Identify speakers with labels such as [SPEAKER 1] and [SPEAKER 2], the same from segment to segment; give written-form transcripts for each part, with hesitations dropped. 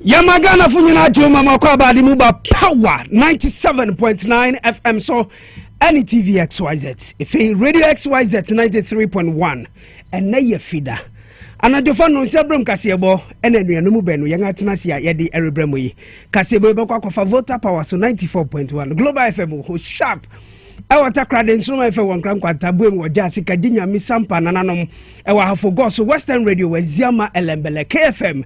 [SPEAKER 1] Yamagana funyina juma makwa badi muba power 97.9 FM so any TV XYZ if radio XYZ 93.1 and na ye feeder anadofo no sebrum Kasiebo enenu anumu benu yanga tenasia yedi erebremu yi Kasiebo bekwa kofa voter power so 94.1 Global FM ho sharp ewa takrade nsuma efe wonkran kwanta buem wogya sika dinya mi sampa nananom ewa hafo go so Western Radio waziama elembele KFM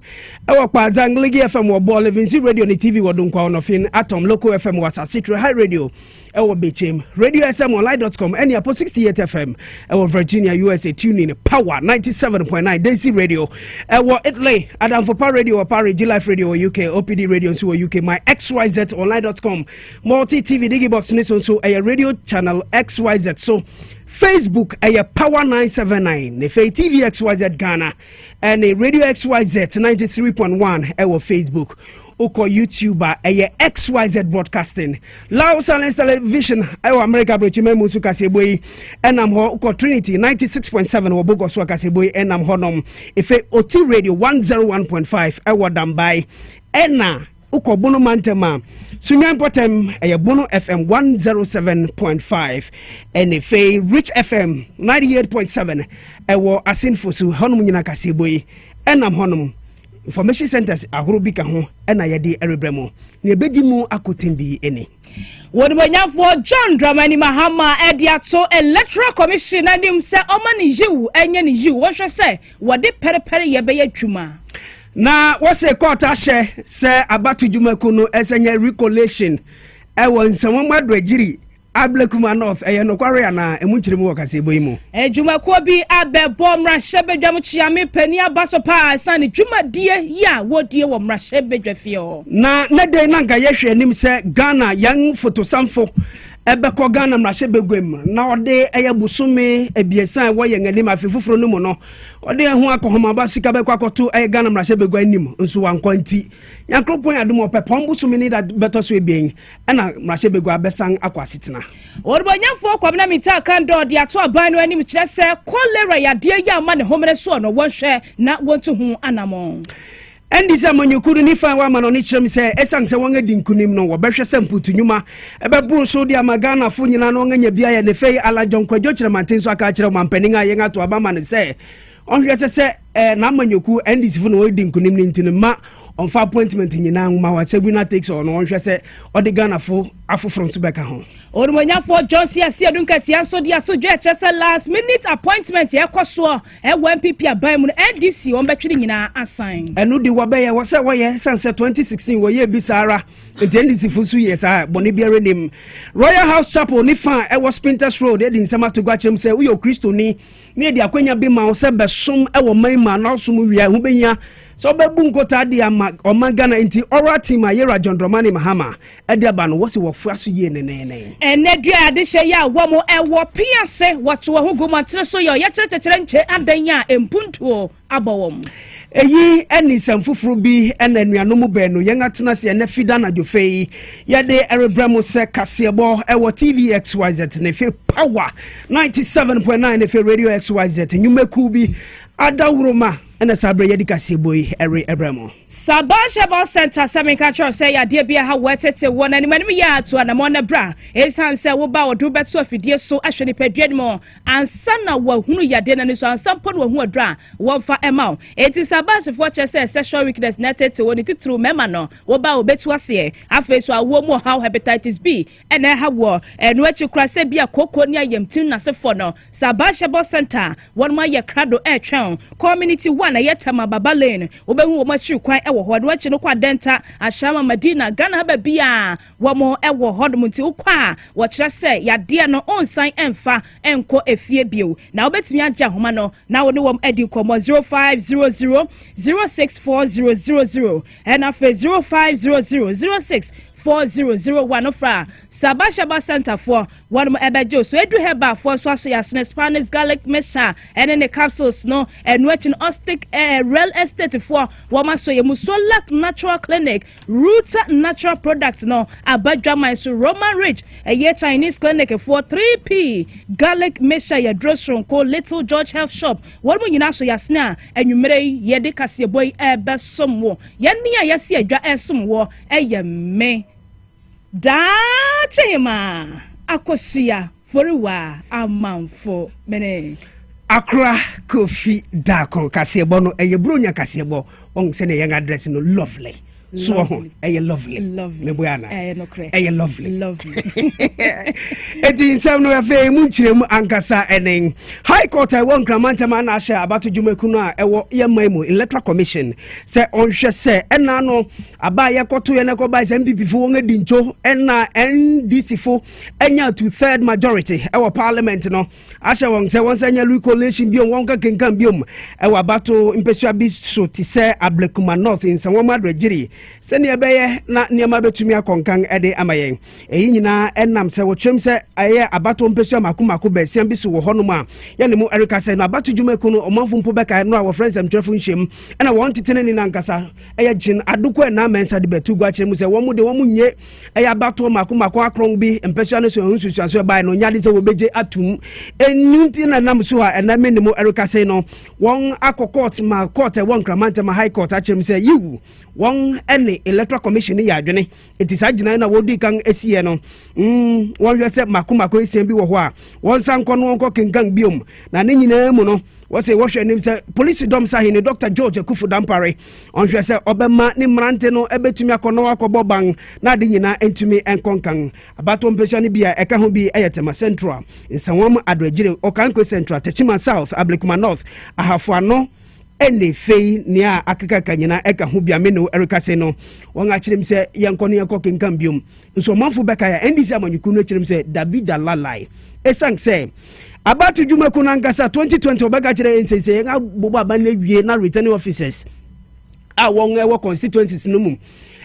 [SPEAKER 1] ewa kwa Zangligi FM wo ball Levinsi Radio ni TV wodonkwa onofin Atom Local FM wasasitro High Radio ewa Bechem Radio SM online.com any apo 68 FM ewa Virginia USA tuning power 97.9 Daisy Radio ewa Italy Adam for Power Radio Power Life Radio UK OPD Radio so UK my XYZ online.com multi TV digibox ni so a radio channel XYZ so Facebook a power 979 the TV XYZ Ghana and a radio XYZ 93.1 our Facebook Oko YouTuber a XYZ broadcasting Laos and television our America brochime musu Kasiebo and I'm Oko Trinity 96.7 Wabogo so Kasiebo and I'm honom if OT radio 101.5 our Dambai Ena Uko bono mantema Sunyan Potem a bono FM 107.5 and if a rich FM 98.7 ewo asinfosu honum nyina Kasiebo and I'm honum information centers ahurubika ho and ayede erebremo ne bedi mu akotimbi eni Wodubanyafo John Dramani Mahama Ediato Electoral Commission anim se omani yiwu enye ni yiwu wo hwe se wode perepere ye be yadwuma na wose court ahye se abatu dwumaku no esenye recollection ewo nsamo adwagiri Ablekuma North nokware na emunchiremu wo Kasiebo imu dwumaku bi abebo mrahye bedwam chiame pani abaso pa san dwumadie ya wodie wo mrahye bedwafio na de nanka yehwe anim se Ghana yang fotosamfo ebeko Ghana mrahye begwem na ode busume ebiesa wo ye nganim afefufuro no mu no ode ho akohoma ba sika beko akoto Ghana mrahye begwa anim nso wankwanti yankropon adum opepon busume ni da beto so ebien na mrahye begwa besan akwasitena Orbanyafo kwamna mita kando de ato aban no anim kire se Cholera ya de ya ma ne homere so no wonhwe na wontu hu anamon Endi se manyukuru ni fan wa manoni kyerem se esanse won adi nkunim no wo behwe se mputu nyuma ebeburu so de amagana fo nyina no nganya bia ya ne fei alajon kwadwo kyerem anten so aka kyerem mampanin a yen ato abama ne se onhwe se na manyuku endi sifo no adi nkunim ni ntine ma onfa appointment nyina nguma wa seguna takes on onhwe se odi Ghana fo afoforo so beka ho Orumonyafo Johnson asiadunka tianso dia so dwe chese last minute appointment ye koso MPP aban mu NDC on betwiri nyina assign enu di wabeye wo se wo ye sanse 2016 wo ye bisara NDC fusu ye sa boni biare nim Royal House Chapel ni fan was Spinters Road e di nsema to gwachem se uyo Kristo ni di akwanya bi ma wo se besom wo manma na so mu wi hu benya so bebu nkota di ama Ghana inti oral team ayera John Dramani Mahama edi aba no wo se wo fuaso ye nenene enedua adehye ya womo ewo piase wato ho gomantre so yo ye kyerkyere nche adanya empuntuo abawom eyi eni samfufuru bi enanuanom benu yen atena se na fida na jofei ye de erebramo se Kasiebo ewo TV XYZ ne fe power 97.9 fe radio XYZ nyumeku bi adawuroma ena sabre yedi Kasiebo ere ebramo Sabasha Ball Center Seminka Church say ya de bia ha wetete won animanim ya to anamona bra esan se wo ba wodo beto afidie so ahwene padwani mo ansa na wahunu ya de na ne so ansa mpo no hu adra wonfa ema eti Sabasha for chese sexual weakness netete woni titru mema no wo ba obetu ase afa so awo mu how hepatitis B ena ha wo eno achi kura se bia kokko ni ayemtin na se fo no Sabasha Ball Center won ma ye krado twon community na yetama baba lane obehu wo machi kwan ewo ho do achi no kwa denta ashama Madina Ghana ba bia wo mo ewo hodom nti ukwa wo kire se yade no onsan emfa enko efie bio na obetimi agye homa no na wo ne wo edi komo 0500 064000 and afa 0500 06
[SPEAKER 2] 4001 fra Sabashaba Center for one ebejo so edu heba for so yasne Spanish garlic mixture and in the capsules no and watching ostic real estate for wama so ye musolak natural clinic root natural products no abadwa so Roman Ridge a ye Chinese clinic for 3p garlic mixture ye dressroom called Little George Health Shop one mo nyina so yasna enwumere ye de Kasiebo ebe somwo ye nia yesi adwa esomwo eye me da chema akosia foriwa amanfo mene
[SPEAKER 1] Accra Kofi Dakon Kasiebo no eye bronya Kasiebo on se ne yang address no lovely. So eye lovely. Me boyana.
[SPEAKER 2] No cre.
[SPEAKER 1] Eye lovely.
[SPEAKER 2] Lovely.
[SPEAKER 1] Eti nsam no afa mu nkyirem ankasa enen. High Court I won Kramantama na ahye abato dwumaku no a ewo yemaimu Electoral Commission se onhwe se ena no aba ye koto ye ne ko ba se MPP fo won adi ncho ena NDC fo enya 2/3 majority ewo parliament no ahye won se won sanya recollation bi won ka kenkan biom ewo abato impesua bi so ti se Ablekuma North in Sanwoma Adwagiri se ne beye na niam betumi akonkan ede amayen eyi nyina enam se wo twem se aye abato mpesua makomako be se bi so wo honom a ye ne mu erika se na abato dwumaku no omanfo mpo beka no a wo friends am twefo nhyem ena won titene ni nankasa eye gin adoko na mensa de betu gwa kire mu se wo mu de wo mu nye eye abato makomako akron bi mpesua no so hunsusu so bai no nyade se wo beje atum enunti na nam so a ena me ne mu erika se no won akokot ma court won Kramantama high court a kire mu se you won any Electoral Commission ya adwene it is agina na wodi kan esie no won hwe se makomako esien bi wo ho a won sanko no won ko kenkan biom na ne nyina mu no wo se wo hwe nim se police dom sa he ne Dr. George Kufu Dampare on hwe se obema ne mrante no ebetumi akono akobo ban na de nyina entumi enkonkan abato mpesua ne bia eka ho bi eyetema central nsanwam Adwagiri okanko central Techima South Ablekuma North ahafo ano ene fei ni a akeka kanyina eka ho bia me no erika se no won a kirem se yenkono yenko kenkan biom nso manfo beka ya NDC amanyuku no kirem se David Lalai esang se abatu dwumaku na ngasa 2020 obeka kire nsese yenga bobo aba na wie na returning officers a won ewo constituencies no mum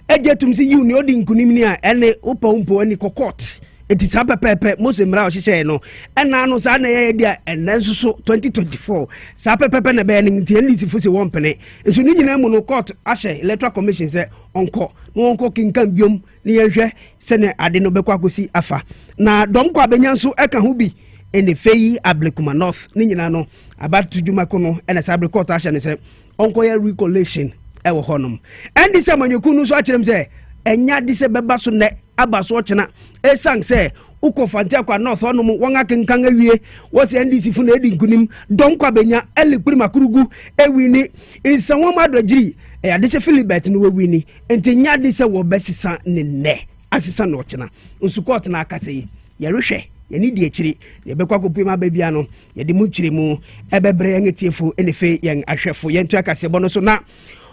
[SPEAKER 1] ejetum se you ni odi nkunim ni a ene opompo ani kokot eti sa pepepe Mose mra ohyehyɛ no ɛna no sa na yɛ dia ɛnɛ nso 2024 sa pepepe na bɛ ne nti NDC fo se wɔn pene nso ni nyina mu no court ahyɛ Electoral Commission sɛ onko no onko kinkan biom ne yɛhwɛ sɛ ne ade no bɛkɔ akosi afa na dɔm kɔ abenya nso ɛka ho bi ene fei Ablekuma North ni nyina no abatu dwumaku no ɛna sa court ahyɛ ne sɛ onko yɛ recollation ɛwɔ hɔnom NDC amanyoku no so akyerɛm sɛ enya de se beba so ne abaso kyena esang se ukofantia kwa North honom won akenkan awie wo se NDC fu na edi nkunim don kwa benya elikuri makurugu ewini Nsanwom Adwagiri ya de se Philibert no wewini enti nya de se wo besisa ne ne asisa no kyena nsukot na akase yi ye rehwe ye ni di akiri ye bekwa kopima ba bia no ye de mu kyire mu ebebre ngetiefo enefe yen ahwefo ye ntu Kasiebo no so na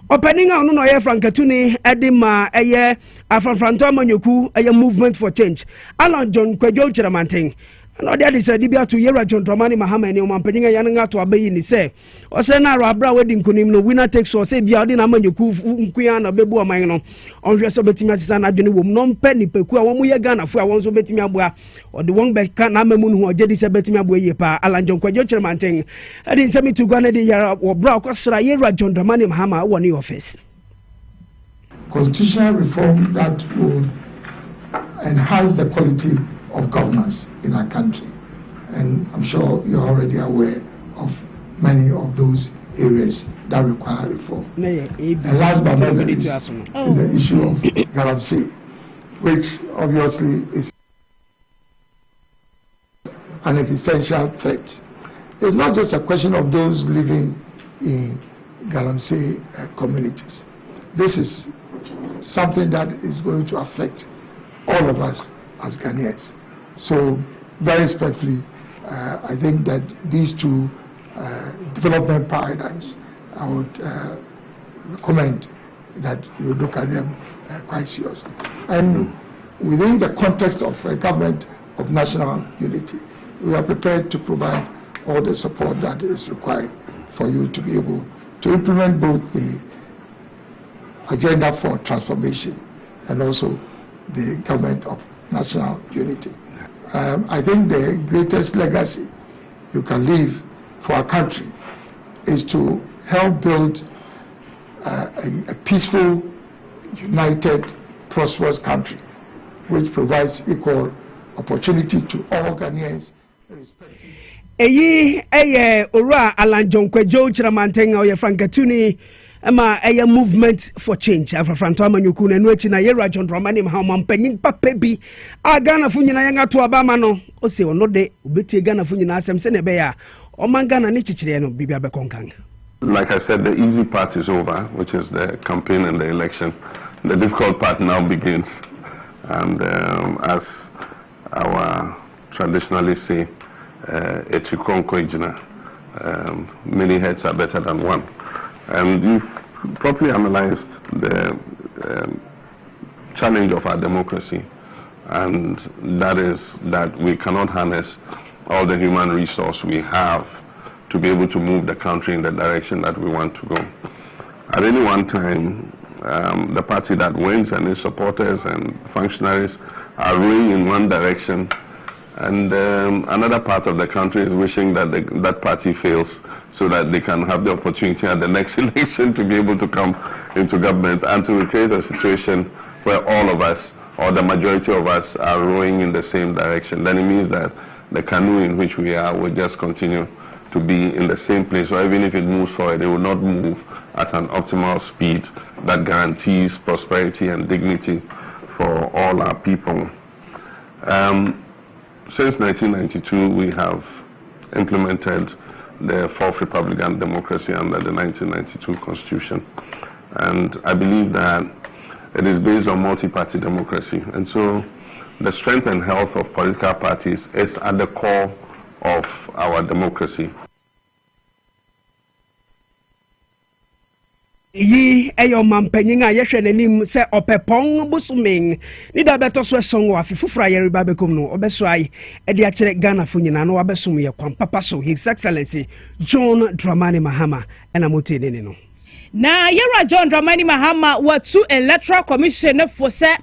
[SPEAKER 1] opening out no ye frankatuni edima eye afranfranto amanyoku eye movement for change Alan John Kwadwo Chiramanten no dia de sedi bia to Yera John Dramani Mahama ni omanpening ya nga to abayi ni se o se na abra wedding kunim no winner takes all se bia odi na amanyoku nkuya na bebu aman no onhwe so betimi asisa na adwene wom no mpa ni peku a wo ye Ghana fu a won so betimi aboa odi won be ka na amamu no ogedi se betimi aboa ye pa Alan John Kwadwo Chiramanten edi nsemi to Ghana de Yera wo bra okosra Yera John Dramani Mahama wo ni office
[SPEAKER 3] constitutional reform that would enhance the quality of governance in our country. And I'm sure you're already aware of many of those areas that require reform. And last but not least is the issue of galamsey, which obviously is an existential threat. It's not just a question of those living in galamsey communities. This is something that is going to affect all of us as Ghanaians. So, very respectfully, I think that these two development paradigms, I would recommend that you look at them quite seriously. And within the context of a government of national unity, we are prepared to provide all the support that is required for you to be able to implement both the agenda for transformation and also the government of national unity. I think the greatest legacy you can leave for our country is to help build a peaceful, united, prosperous country which provides equal opportunity to all Ghanaians.
[SPEAKER 1] Eyi ora alanjonkwejo chiramantenga oye frankatuni ama eye movement for change afranto amanyuku na nuachi na yera John Dramani Mahama mpanyin papa bi agana funyina yanga to abama no o se ono de obeti Ghana funyina asem se ne be ya o mangana ne chichire no bibia be konkan.
[SPEAKER 4] Like I said, the easy part is over, which is the campaign and the election. The difficult part now begins. And as our traditionalists say, many heads are better than one. And you've properly analyzed the challenge of our democracy. And that is that we cannot harness all the human resource we have to be able to move the country in the direction that we want to go. At any one time, the party that wins and its supporters and functionaries are rowing in one direction, and another part of the country is wishing that that party fails so that they can have the opportunity at the next election to be able to come into government, and to create a situation where all of us, or the majority of us, are rowing in the same direction. Then it means that the canoe in which we are will just continue to be in the same place, or even if it moves forward, it will not move at an optimal speed that guarantees prosperity and dignity for all our people. Since 1992, we have implemented the fourth Republican democracy under the 1992 Constitution. And I believe that it is based on multi-party democracy. And so the strength and health of political parties is at the core of our democracy.
[SPEAKER 1] Yi eyo mampanyinga yehwe nanim se opepon busuming ni da beto so son wa fifufra yeriba bekom no obeso ai e de akere Ghana fo nyina no wabesum ye kwan papa so His Excellency John Dramani Mahama ena motene no
[SPEAKER 2] na yera John Dramani Mahama watu Electoral Commission for se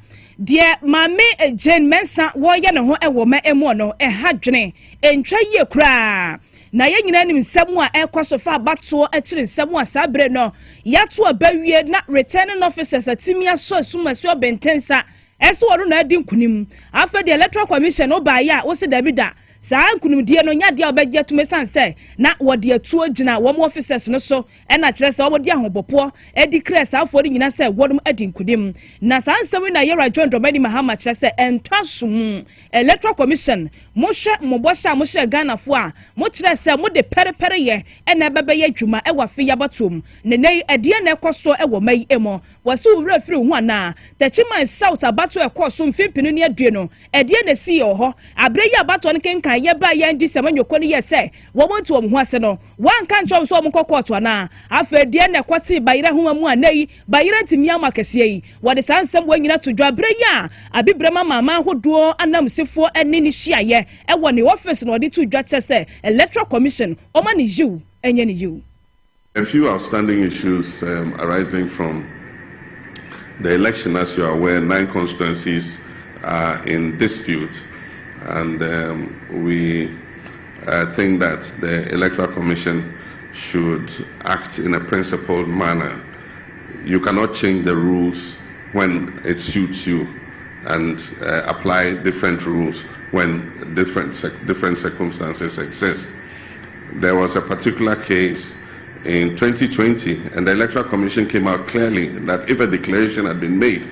[SPEAKER 2] de mame Jane Mensa wo ye ne ho ewo ma emu no hadwene entwa ye kura na ye nyina nim nsɛm a ɛkɔ fa abato akiri nsɛm a sabre no yato abawie na returning officers atimi aso asumaso bentensa ɛso wɔro na adi nkunim afa the Electoral Commission obaaya wo se Davida saa nkunimdie no nya de obegye tumesan sɛ na wɔde atuo gyina wɔn officers no so ɛna kyerɛ sɛ wɔde ahobopo edi kra saa afori nyina sɛ wɔdom adi nkudim na saa nsɛm na yɛra John Dramani Mahama kyerɛ sɛ ɛntwasum Electoral Commission mohwɛ mobɔhyɛ mohwɛ Ghana fo a mo kyerɛ sɛ mo de perepere yɛ ɛna ɛbɛbɛyɛ adwuma ɛwɔ afi yabatom ne nei ɛdeɛ na ɛkɔ so ɛwɔ mai emo wɔso wura firi ho ana Tachiman South abato ɛkɔ so mfimpinu ne adue no ɛdeɛ na si hɔ abre yi abato no kenkan yeba yendi semanyoko ne yese wo montu wo ho ase no wan kan chom so mo kokɔto ana afa die na kwati bayira ho amu anai bayira ntimi amakase yi wo de sansem wo nyina to dwabre ya abibrema mama hodo anamsefo ene ni hyiaye ɛwɔ ne office no de to dwa kyese Electoral Commission o ma ne yiw enye ne yiw.
[SPEAKER 4] A few outstanding issues arising from the election. As you are aware, 9 constituencies are in dispute, and we think that the Electoral Commission should act in a principled manner. You cannot change the rules when it suits you and apply different rules when different circumstances exist. There was a particular case in 2020, and the Electoral Commission came out clearly that if a declaration had been made,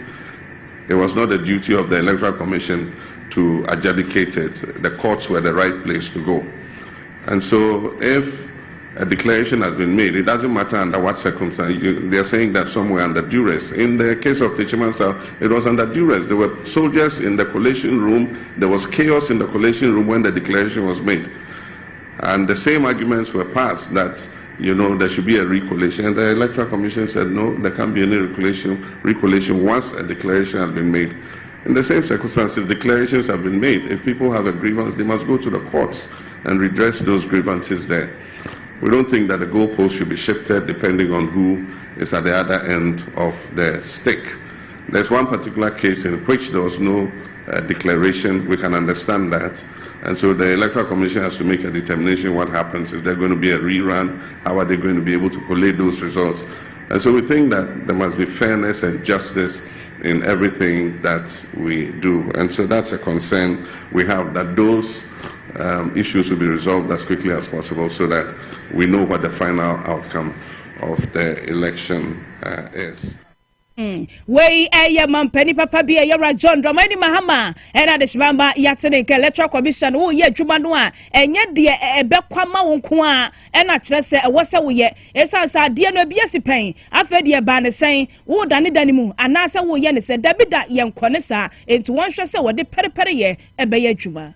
[SPEAKER 4] it was not the duty of the Electoral Commission to adjudicate it. The courts were the right place to go. And so if a declaration has been made, it doesn't matter under what circumstance. They're saying that somewhere under duress. In the case of Tachiman South, it was under duress. There were soldiers in the collation room. There was chaos in the collation room when the declaration was made. And the same arguments were passed that, you know, there should be a recollation. And the Electoral Commission said, no, there can't be any recollation once a declaration has been made. In the same circumstances, declarations have been made. If people have a grievance, they must go to the courts and redress those grievances there. We don't think that the goalpost should be shifted depending on who is at the other end of the stick. There's one particular case in which there was no declaration. We can understand that. And so the Electoral Commission has to make a determination what happens. Is there going to be a rerun? How are they going to be able to collate those results? And so we think that there must be fairness and justice in everything that we do. And so that's a concern we have, that those issues will be resolved as quickly as possible so that we know what the final outcome of the election is.
[SPEAKER 2] Way mampeni papa be a John Romani Mahama and the Shimamba Yatsenik Electoral Commission who ye Jumanua and yet dear a bequama unkwa and a tresse a wasa we ye esasa dear no biasi pain after the banner saying wo dani danimu and nasa wo yen said Dabida young conessa into one shasa what the periperi a baye juma.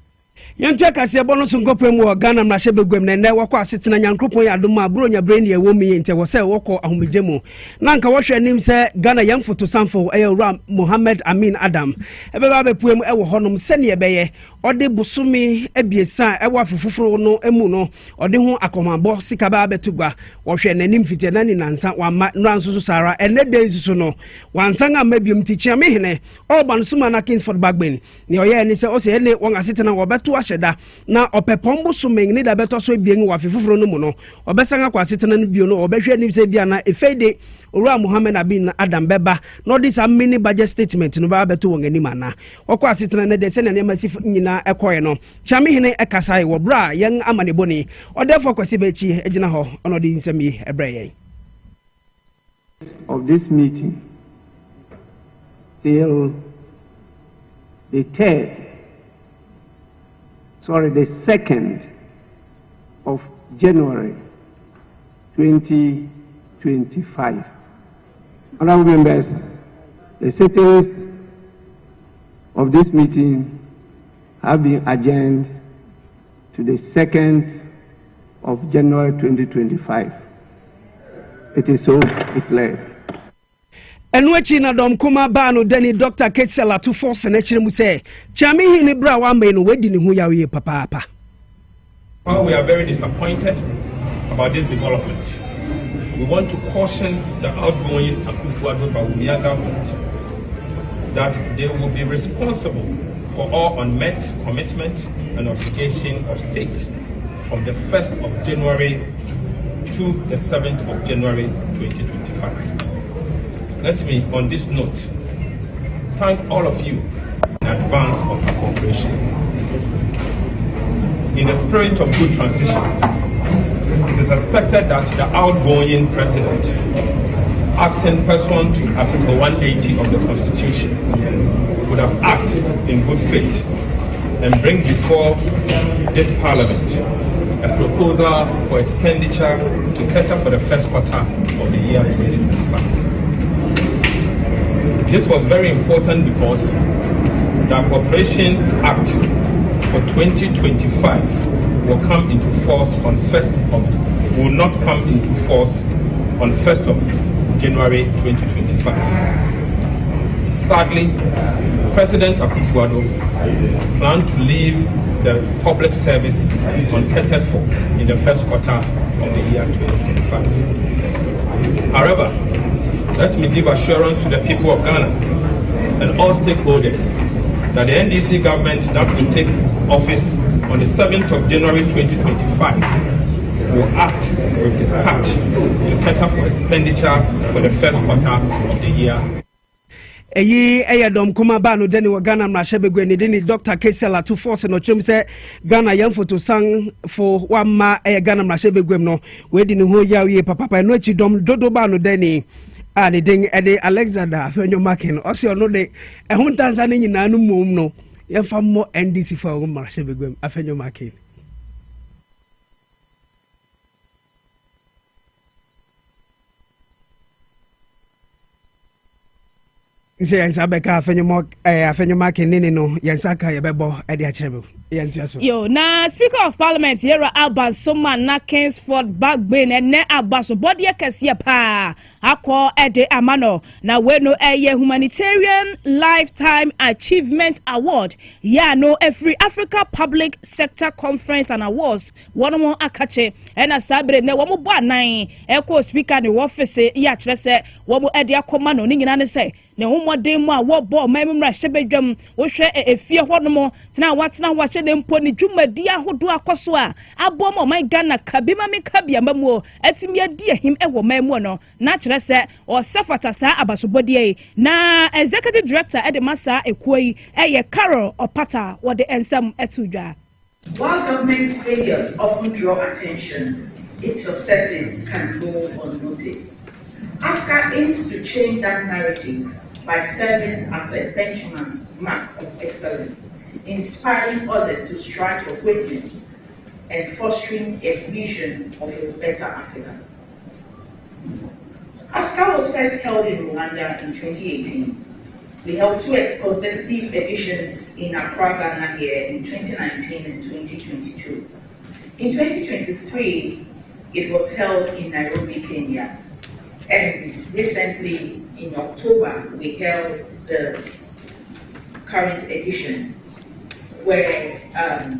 [SPEAKER 1] Yɛntwa Kasiebo no so nkɔpɛ mu Ghana mmarahyɛ begwam na nnɛ wɔkɔ asetena nyankropɔn yɛ adom a bro nya brain yɛ wɔ mu yɛ nte wɔ sɛ wɔkɔ ahomegye mu na nka wɔhwɛ anim sɛ Ghana yɛn foto samfo ɛyɛ Ura Mohammed Amin Adam ɛbɛba bɛpue mu ɛwɔ hɔnom sɛne ɛbɛyɛ ɔde bosome abiesa ɛwɔ afofoforo no emu no ɔde ho akɔmabɔ sika ba bɛto gua wɔhwɛ n'anim fitia na ni nansa wama nranso so sara ɛnɛ den so no wansan a mabiom ti kyame hene ɔban suma na Kingsford Bagben ne ɔyɛ ni sɛ ɔsɛ ɛne wɔn asetena wɔbɛto ahyɛda na ɔpɛpɔmbo so meng ne da bɛtɔ so ebien wɔ afofoforo no mu no ɔbɛsan akɔ asetena no bio no ɔbɛhwɛ anim sɛ bia na efeide Ura Mohammed Amin Adam beba no this a mini budget statement no ba beto won anim ana okọ asetena ne de se na masif nyina ekoye no chame hene ekasai wo bra yen amane boni odefo kwase bechi egina ho ono de nsami ebreye
[SPEAKER 5] of this meeting till the 2nd of January 2025. Honorable members, the sittings of this meeting have been adjourned to the 2nd of January 2025. It is so declared.
[SPEAKER 1] Enwechi na dom kuma ba no dani Dr. Ketsela to force na chire mu se chame hini bra wa me no wadi ni hu yawe papa.
[SPEAKER 6] Well, we are very disappointed about this development. We want to caution the outgoing Akufo-Addo government that they will be responsible for all unmet commitment and obligation of state from the 1st of January to the 7th of January 2025. Let me, on this note, thank all of you in advance of our cooperation. In the spirit of good transition, it is expected that the outgoing president, acting pursuant to Article 180 of the Constitution, would have acted in good faith and bring before this Parliament a proposal for expenditure to cater for the first quarter of the year 2025. This was very important because the Appropriation Act for 2025 will come into force on will not come into force on 1st of January 2025. Sadly, President Akufo-Addo planned to leave the public service uncatered for in the first quarter of the year 2025. However, let me give assurance to the people of Ghana and all stakeholders that the NDC government that will take office on the 7th of January 2025 will act with dispatch to cater for expenditure for the first quarter of the year.
[SPEAKER 1] Eyi dom kuma ba no deni wa Ghana mrahye begwe ni deni Dr. Ketsela to force no chum se Ghana yam photo sang for wa ma Ghana mrahye begwem no we di ne ho yawe papa no achi dom dodo ba no deni a ne den ede Alexander afenyo makin o se ono de ehun tansa ne nyina no mum no ye fa mo NDC fa wo mrahye begwem afenyo makin. Nse yansa beka afenyo mark nene no yansa ka yebebo e de akyerebe yantuaso
[SPEAKER 2] yo na Speaker of Parliament Yera Alban Soma na Kingsford Bagben ene abaso body kese pa akọ ede amano na we no eye humanitarian lifetime achievement award ya no every Africa Public Sector Conference and Awards one mo akache ena sabre ne wo bo anan eko speaker ne office ya kyerɛ sɛ wo mo ede akoma no ni nyina ne sɛ ne ho modern mu a wo bo mamra hyebedwam wo hwe efie honomo tena watena wache ne mpo ne dwumadi ahodo akoso a abo mo man Ghana kabima me kabia mamu atimi adi ahim ewo mamu no na kire se o safata sa abasobodie na executive director edemasa ekoi eye Carol Opata wo de ensam etudwa.
[SPEAKER 7] While government failures often draw attention, its successes can go unnoticed. ASCA aims to change that narrative by serving as a benchmark of excellence, inspiring others to strive for greatness, and fostering a vision of a better Africa. ASCA was first held in Rwanda in 2018. We held 2 consecutive editions in Accra, Ghana here in 2019 and 2022. In 2023, it was held in Nairobi, Kenya. And recently, in October, we held the current edition, where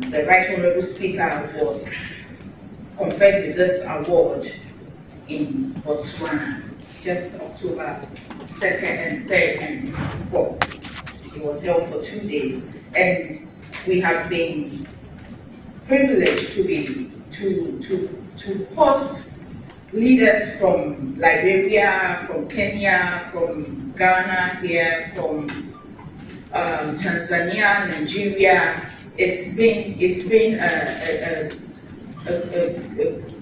[SPEAKER 7] the Right Honorable Speaker was conferred with this award in Botswana, just October 2nd and 3rd and 4th. It was held for 2 days, and we have been privileged to host leaders from Liberia, from Kenya, from Ghana here, from Tanzania, Nigeria. It's been a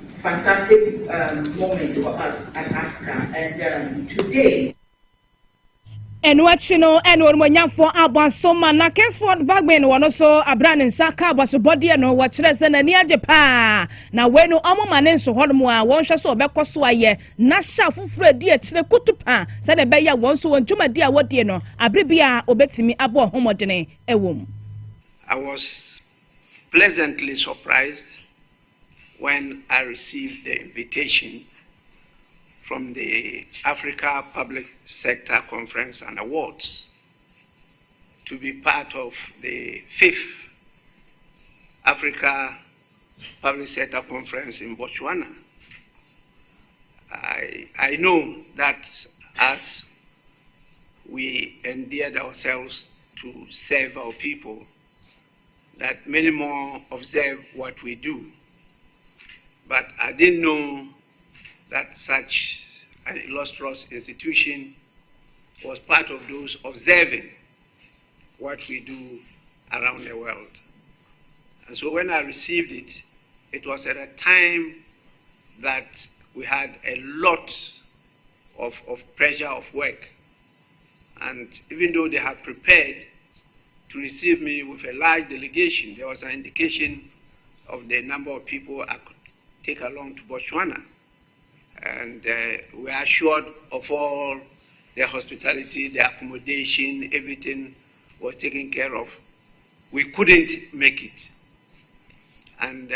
[SPEAKER 7] fantastic moment for us at ASCA, and today.
[SPEAKER 2] And watching and one when for Abasoma na Kesford Bagman one also a brand and Saka was a body and watch less than a near Japan. Now when no man so Hormua one shall so back Coswaye, Nasha Fred dear to the Kutupa, said a bayer once to my dear what dear no, a bribia obetimi abo homogene, a womb.
[SPEAKER 5] I was pleasantly surprised when I received the invitation from the Africa Public Sector Conference and Awards to be part of the 5th Africa Public Sector Conference in Botswana. I know that as we endeared ourselves to serve our people, that many more observe what we do. But I didn't know that such an illustrious institution was part of those observing what we do around the world. And so when I received it, it was at a time that we had a lot of pressure of work. And even though they have prepared to receive me with a large delegation, there was an indication of the number of people I could take along to Botswana. And we are assured of all their hospitality, their accommodation, everything was taken care of. We couldn't make it. And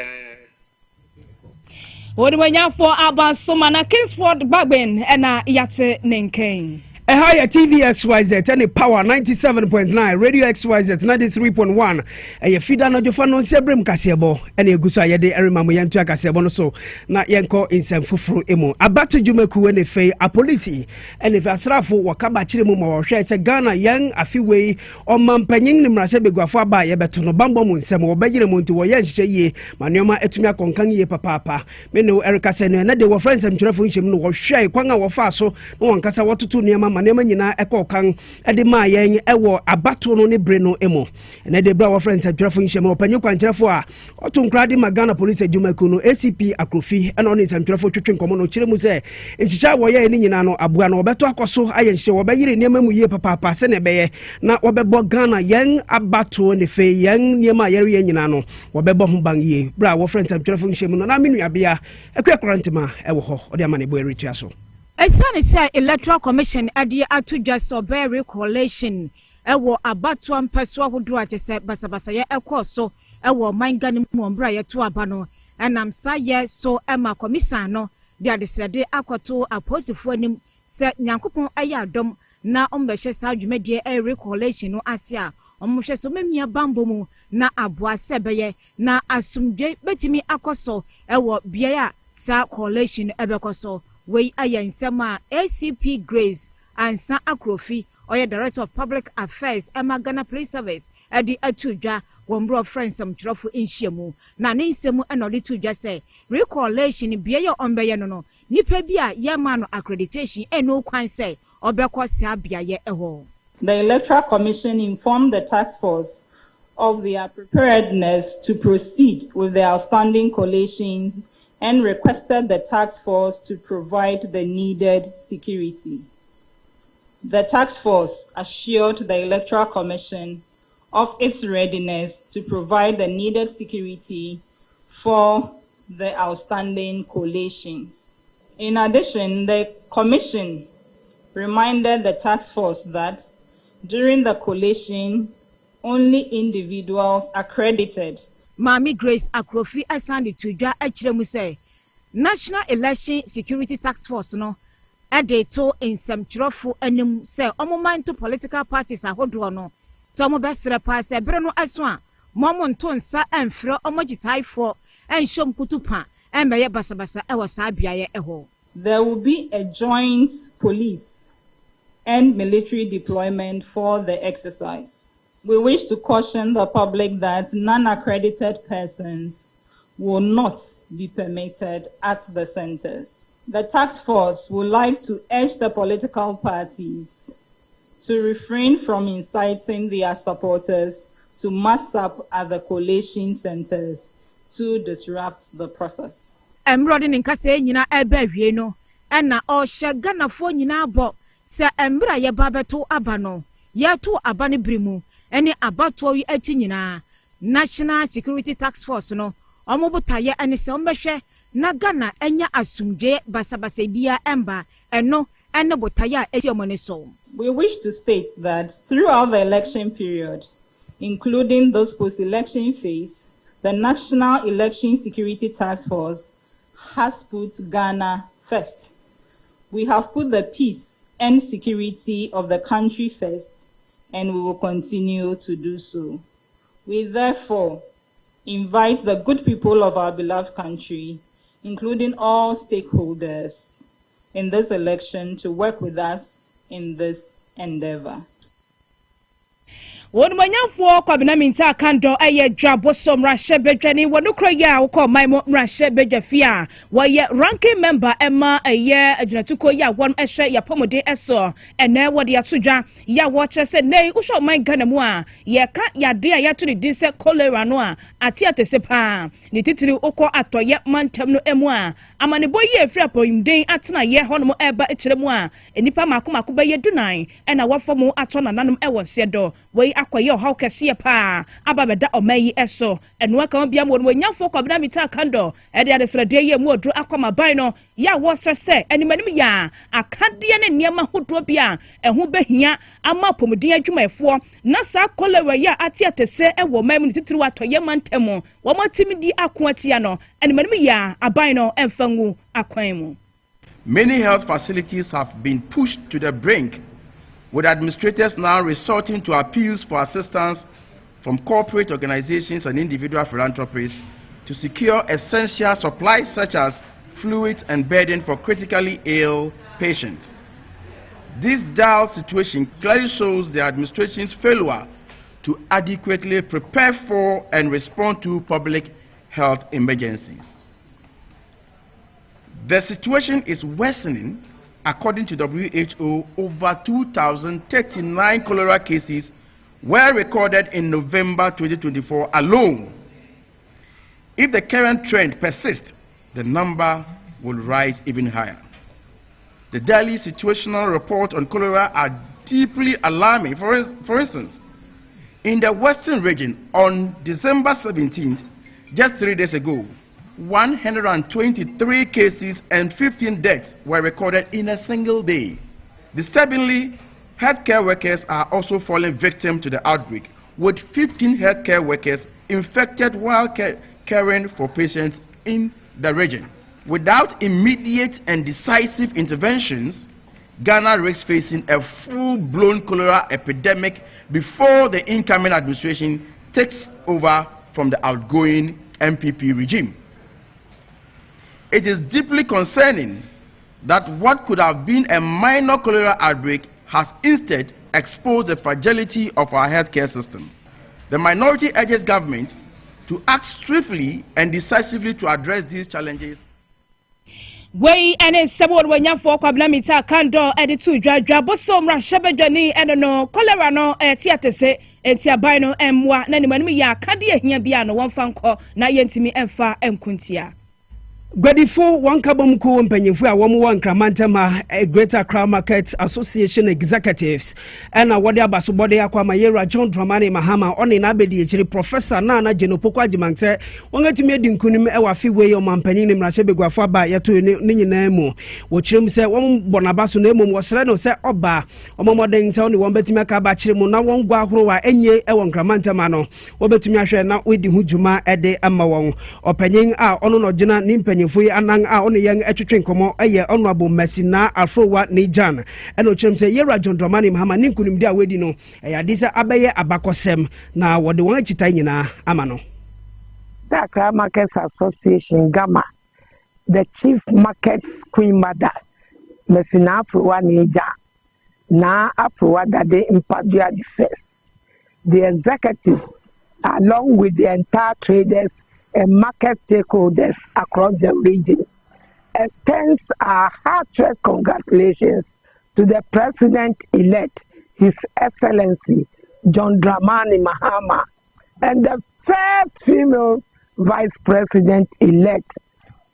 [SPEAKER 2] what do we have for Abasoma na Kingsford Bagben and Yate Nenken?
[SPEAKER 1] A higher TV XYZ any power 97.9 radio XYZ 93.1 a feeder no jofano sebrim Kasiebo and a gusa yede erima moyantu Kasiebo no so na yenko insem fufuru emu abatu jumeku ene fe a police and if asrafo wakaba chire mu ma wohwe se Ghana yang afiwei o mampanyin ni mrase beguafo aba ye beto no bambo mu nsem wo begire mu nti wo ye nhye ye manoma etumi akonkan ye papa me ne Erika se no na de wo friends am chirefo nhyem no wo hwe kwanga wo fa so no wankasa wototo niam manema nyina ekokan ede ma yen ewo abato no ne bre no emo na de bra wo friends adwrefo nhyem opanyi kwankyerefo a otunkrade magana police adwumaku no ACP akrofi ena oni nsantwrefo twetwe nkomo no kyeremu se nchicha wo ye ni nyina no aboa no obeto akoso ayenhye wo bayire niam mu ye papa se ne beye na obebo Ghana yen abato ne fe yen niam ayere ye nyina no obebo ho ban ye bra wo friends adwrefo nhyem no na menuabea ekwakrantema ewo ho ode amane bo eritua so.
[SPEAKER 2] Esane say Electoral Commission adi atu just obey recollation ewo abatwa mpeso ahodo atese basabasa ye ekoso ewo mangani mu ombra ye to aba no enam saye so ema commission no de adesrede akoto aposifo anim se nyankopon aye adom na ombehye sa adwumedie recollation no asia omohwe so memia bambo mu na aboa sebeye na asumdwe betimi akoso ewo bia sa collation ebekoso we ayen sama ACP Grace and San Akrofi ɔyɛ director of public affairs ɛma Ghana Police Service ɛde atu dwa wɔn bro friends nsɛmtwerɛfo nhyiamu na ne nsɛmu ɛna ɔde tu dwa sɛ recollation bia yɛ ɔmbɛyɛ no nipa bi a yɛma no accreditation ɛno kwan sɛ ɔbɛkɔ saa biayɛ ɛhɔ.
[SPEAKER 8] The Electoral Commission informed the task force of their preparedness to proceed with the outstanding collations and requested the task force to provide the needed security. The task force assured the Electoral Commission of its readiness to provide the needed security for the outstanding collations. In addition, the Commission reminded the task force that during the collation, only individuals accredited.
[SPEAKER 2] Mami Grace Akrofi asandi tudwa akyerɛ mu sɛ National Election Security Task Force no ɛde to nsɛmtwerɛfo anim sɛ ɔmoman to political parties ahodoɔ no sɛ ɔmo bɛsrɛ paa sɛ bere no ɛso a mo nto nsa ɛmfrɛ ɔmo gyitaafoɔ ɛnhyɛm kutupa ɛmbɛyɛ basabasa ɛwɔ saa biayɛ ɛhɔ.
[SPEAKER 8] There will be a joint police and military deployment for the exercise. We wish to caution the public that non-accredited persons will not be permitted at the centers. The task force would like to urge the political parties to refrain from inciting their supporters to mass up at the collation centers to disrupt the process.
[SPEAKER 2] Emrodi nkase nyina ebe hwie no ena ohye Ghanafo nyina abo se embra ye babeto aba no ye to aba ne brimu ene abato yi achi nyina National Security Task Force no omobotaye ene se ombehwe na Ghana enya asumdwe basabasa bia emba eno ene botaye esi omone so.
[SPEAKER 8] We wish to state that throughout the election period, including this post-election phase, the National Election Security Task Force has put Ghana first. We have put the peace and security of the country first, and we will continue to do so. We therefore invite the good people of our beloved country, including all stakeholders in this election, to work with us in this endeavor.
[SPEAKER 2] Won manyamfo kwabena minta kando eye dwabo somra shebedwani wonukro ya woko maimo mra shebedwafia waye ranking member ema eye adwatuko ya won ehwe ya pomode eso ene wode atodwa ya wo chese nei usho man Ghana mu a ye ka ya de ya to di se cholera no a ati atese pa ni titiri ukọ atoye mantem no emu a amane boye efra poyimden atena ye hono eba ekire mu a enipa makomako be ye dunan ena wafomu atona nanom ewo sedo we akwaye how kesiye pa ababeda omayi eso enu aka bia mo nyafo kwabena mita kando e de adesrade ye mu odro akoma ban no ya wo sese animanim ya akade ne niema hodo bia eho behia ama pomuden adwumaefo na sa cholera ya ati atese ewo mam ni titiri watoye mantemu wo matimi di akoatia no animanim ya aban no emfangu akwan mu.
[SPEAKER 9] Many health facilities have been pushed to the brink, with administrators now resorting to appeals for assistance from corporate organizations and individual philanthropists to secure essential supplies such as fluids and bedding for critically ill patients. This dire situation clearly shows the administration's failure to adequately prepare for and respond to public health emergencies. The situation is worsening. According to WHO, over 2,039 cholera cases were recorded in November 2024 alone. If the current trend persists, the number will rise even higher. The daily situational report on cholera are deeply alarming. For instance, in the Western region, on December 17th, just 3 days ago, 123 cases and 15 deaths were recorded in a single day. Disturbingly, healthcare workers are also falling victim to the outbreak, with 15 healthcare workers infected while caring for patients in the region. Without immediate and decisive interventions, Ghana risks facing a full-blown cholera epidemic before the incoming administration takes over from the outgoing MPP regime. It is deeply concerning that what could have been a minor cholera outbreak has instead exposed the fragility of our healthcare system. The minority urges government to act swiftly and decisively to address these challenges.
[SPEAKER 2] Way and a several when you for Kablamita Kando editu Drabosom Rashabajani and no Cholera no theatre say etia bino M1 Nanimani ya Kadia here biano one fan call na yentimi emfa enkuntia.
[SPEAKER 1] Gwadifo wankabomku mpanyimfu a womu wankramantama Greater Accra Market Association executives ena wode abasobode akwa mayera John Dramani Mahama oni na abedi echiri Professor Nana Jenopoko Agimante wongatumi edi nkunim e wa fiwe yo mampanyin ni mrahye begwafo aba yeto ni nyina mu wo kirem se won bonabaso na emom wo sere no se oba omomoden se oni won betumi aka ba kirem na won gwa ahoro wa enye e won kramantama no wo betumi ahwe na odi hujuma ede ama won opanyin a ono no gina ni mpanyin Fui anang a on yang etwetwe nkomo eye honorable Mesina Afrowa Nijan eno kyerem se Yera John Dramani Mahama ninkunim dia wedi no adisa abeye abakosem na wode won achitai nyina ama no.
[SPEAKER 10] Accra Markets Association Gama, the chief markets queen mother Mesina Afrowa Nijan na Afrowa Dade Impadua the first. The executives along with the entire traders and market stakeholders across the region extends our heartfelt congratulations to the President-elect, His Excellency John Dramani Mahama, and the first female Vice President-elect,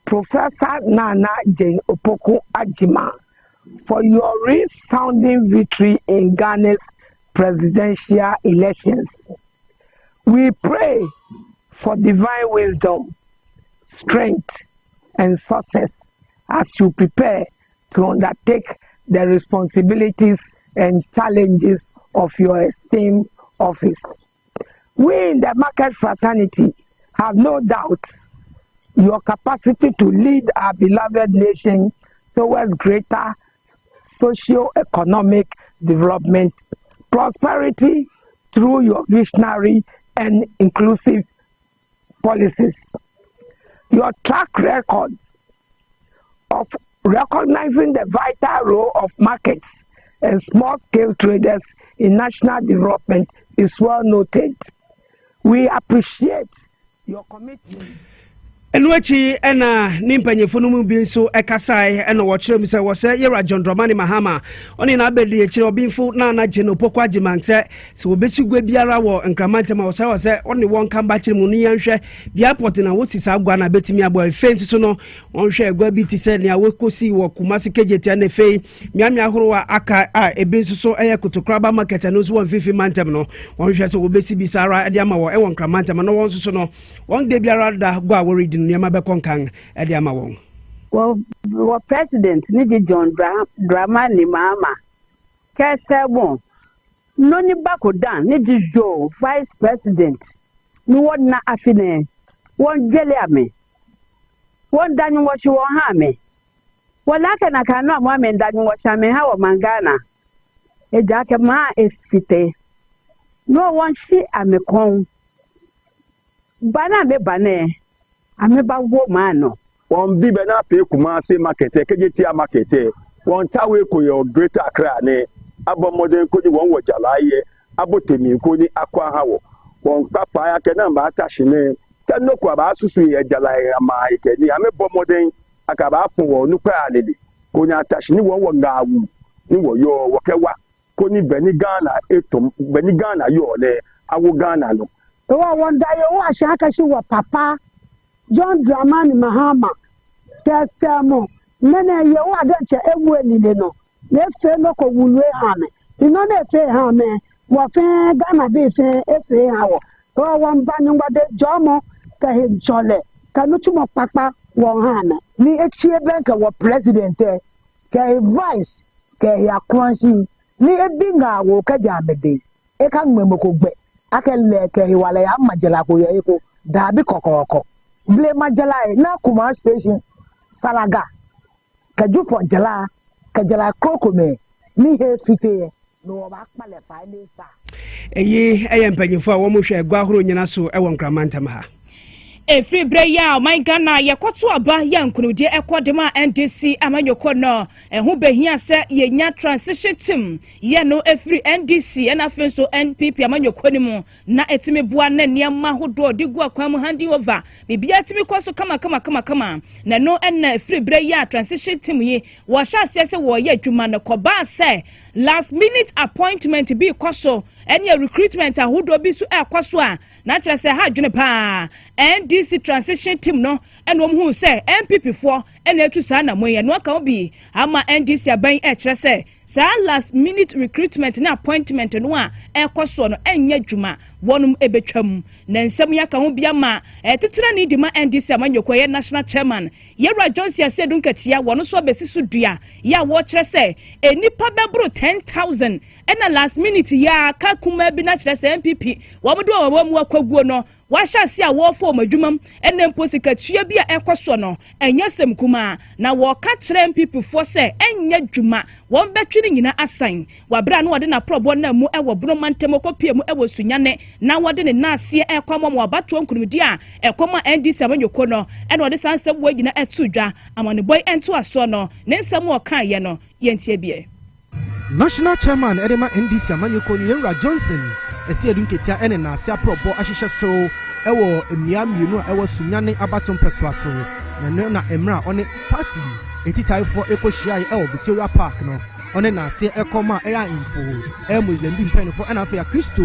[SPEAKER 10] Professor Nana Jenopoko Agima, for your resounding victory in Ghana's presidential elections. We pray for divine wisdom, strength, and success as you prepare to undertake the responsibilities and challenges of your esteemed office. We in the market fraternity have no doubt your capacity to lead our beloved nation towards greater socio-economic development, prosperity through your visionary and inclusive policies. Your track record of recognizing the vital role of markets and small-scale traders in national development is well noted. We appreciate your commitment.
[SPEAKER 1] Enwechi ena nimpanyefo no mu bi nso ekasai ena wo kyerem se wo se Yera John Dramani Mahama oni na abedi ekyire obinfo na na Jenopoko Agimante se obesigwe biara wo nkramante ma wo se oni won kamba kyerem no yanhwe bia port na wo sisa agwa na betimi abo efensi so no wonhwe agwa bi ti se ne awokosi wo Kumasi kejeti na fei miamia horo aka a ebinso so eye kotokraba market no so won fifi mantem no wonhwe se obesi bisara ade ama wo e won nkramante ma no won so no won de biara da gwa wo read
[SPEAKER 10] Well, President Nidi John Dramani Mahama, Kasiebo, Noni Bakodan, Nidi Joe, Vice President, no one na afine, one jelly one Daniel what you want hame. Well, I cannot woman Daniel what I may have mangana. A dark ma is fite. No one she am a con. Bana be bane. Ameba wo mano won bi be na pe Kumasi market kejeti market won tawe ko your Greater Accra ne abomodern ko ni won wo jalaye abotemi ko ni akwa ha wo won papa ya ke na ba tashi ne ke no ko ba susu ye jalaye ma ke ni amebomodern aka ba fun wo nu pa alele ko ni atashi ni won wo ngawu ni wo yo wo kewa ko ni beni Ghana etom beni Ghana yo le awo Ghana no
[SPEAKER 11] o won da yo wa shaka shi wa papa John Dramani Mahama Kasiebo nene ye wa de che ewu elile no le fe no ko wulu hame ino na fe hame wo fe Ghana be fe efe hawo o won ba nyu de jomo ka he jole ka no tumo papa wo hame ni echie benka wo president ka vice ka ya kwanshi ni ebinga wo ka jamede e ka ngmemo ko gbe akele ka he wala ya majela ko ye ko dabi kokoko Ble Majalai na Kumasi station Salaga Kaju for Jala Kajala Krokome ni he fite no ba kpale fa ni sa
[SPEAKER 1] eye empanyefo a wo mo hwe agwa horo nyina so e won kramanta ma ha
[SPEAKER 2] Free Breya, my Ghana, Yakotu Aba, Yankunudia, Equadema, and DC, Amanyoko, and who be here said, ye nya transition team, ye no every NDC, and I feel so NPP, Amanyoko, na etime buane, Niama, who do, Digua, Kwam, handy over, maybe atime kwaso, come, na no, and Free Breya, transition team, ye, washa says a warrior, Jumana Koba say, last minute appointment be kwaso, and your recruitment, a who do be so air kwaswa, natural say, ha, Junipa, NDC transition team no and who say MPP for and to sana moya no can be ama NDC aban e say last minute recruitment na appointment no a ekoso no enye dwuma wonum ebetwam na nsem ya ka ho bia ma tetera ni dima NDC amanyoko ye national chairman Yera Johnson said dunkatia wono so besisu dua ya wo kire say enipa bebro 10,000 and last minute ya ka kuma bi na kire say MPP wo mo do wo mu akwaguo no washa si a wo fo madwumam enne mposika tua bi a ekoso no enye sem kuma na wo ka kire MPP for say enye dwuma won betwini nyina asan wabra no wode na probo na mu ewo bromantem kopie mu ewo sunyane na wode ne naase ekwama mu abato nkunumdi a ekoma NDC amanyoko no ene wode sansem wo nyina etudwa amane boy ento aso no ne nsem wo kan ye no yentie bie
[SPEAKER 12] National Chairman Edema NDC amanyoko ni Yera Johnson esi edunketia ene na ase probo ahihye so ewo emia mienu ewo sunyane abato mpeswaso na emra one party etitaifo ekohia ewo Victoria Park no one na ase ekoma eya info Muslim bi mpenfo ena afia Kristo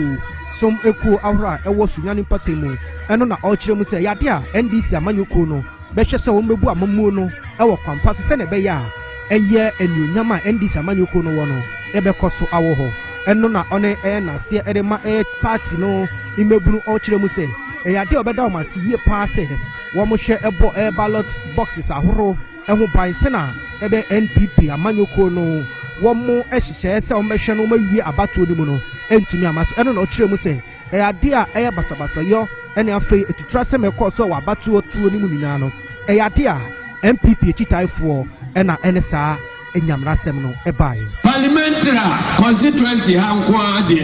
[SPEAKER 12] som eku awra ewo sunyane patemu eno na ochire mu se yade a NDC amanyoko no behwe se wo mebu amamuo no ewo kwampa se ne be ya eye enunyama NDC amanyoko no wo no ebekoso awo ho eno na one na se edema party no imebunu ochire mu se yade obeda o masiye pa se wo mo hwe ebo ballot boxes ahoro eho ban se na ebe NPP amanyoko no wo mo ehihye se o mehwe no mawie abato ni mu no entumi amaso eno na ochire mu se yade a basabasa yo ene afei etutra se mekoso wa abato tuo ni mu nyina no yade a MPP chitaifo ena enesa enyamrasem no ebai
[SPEAKER 13] Parliamentary constituency hankwa de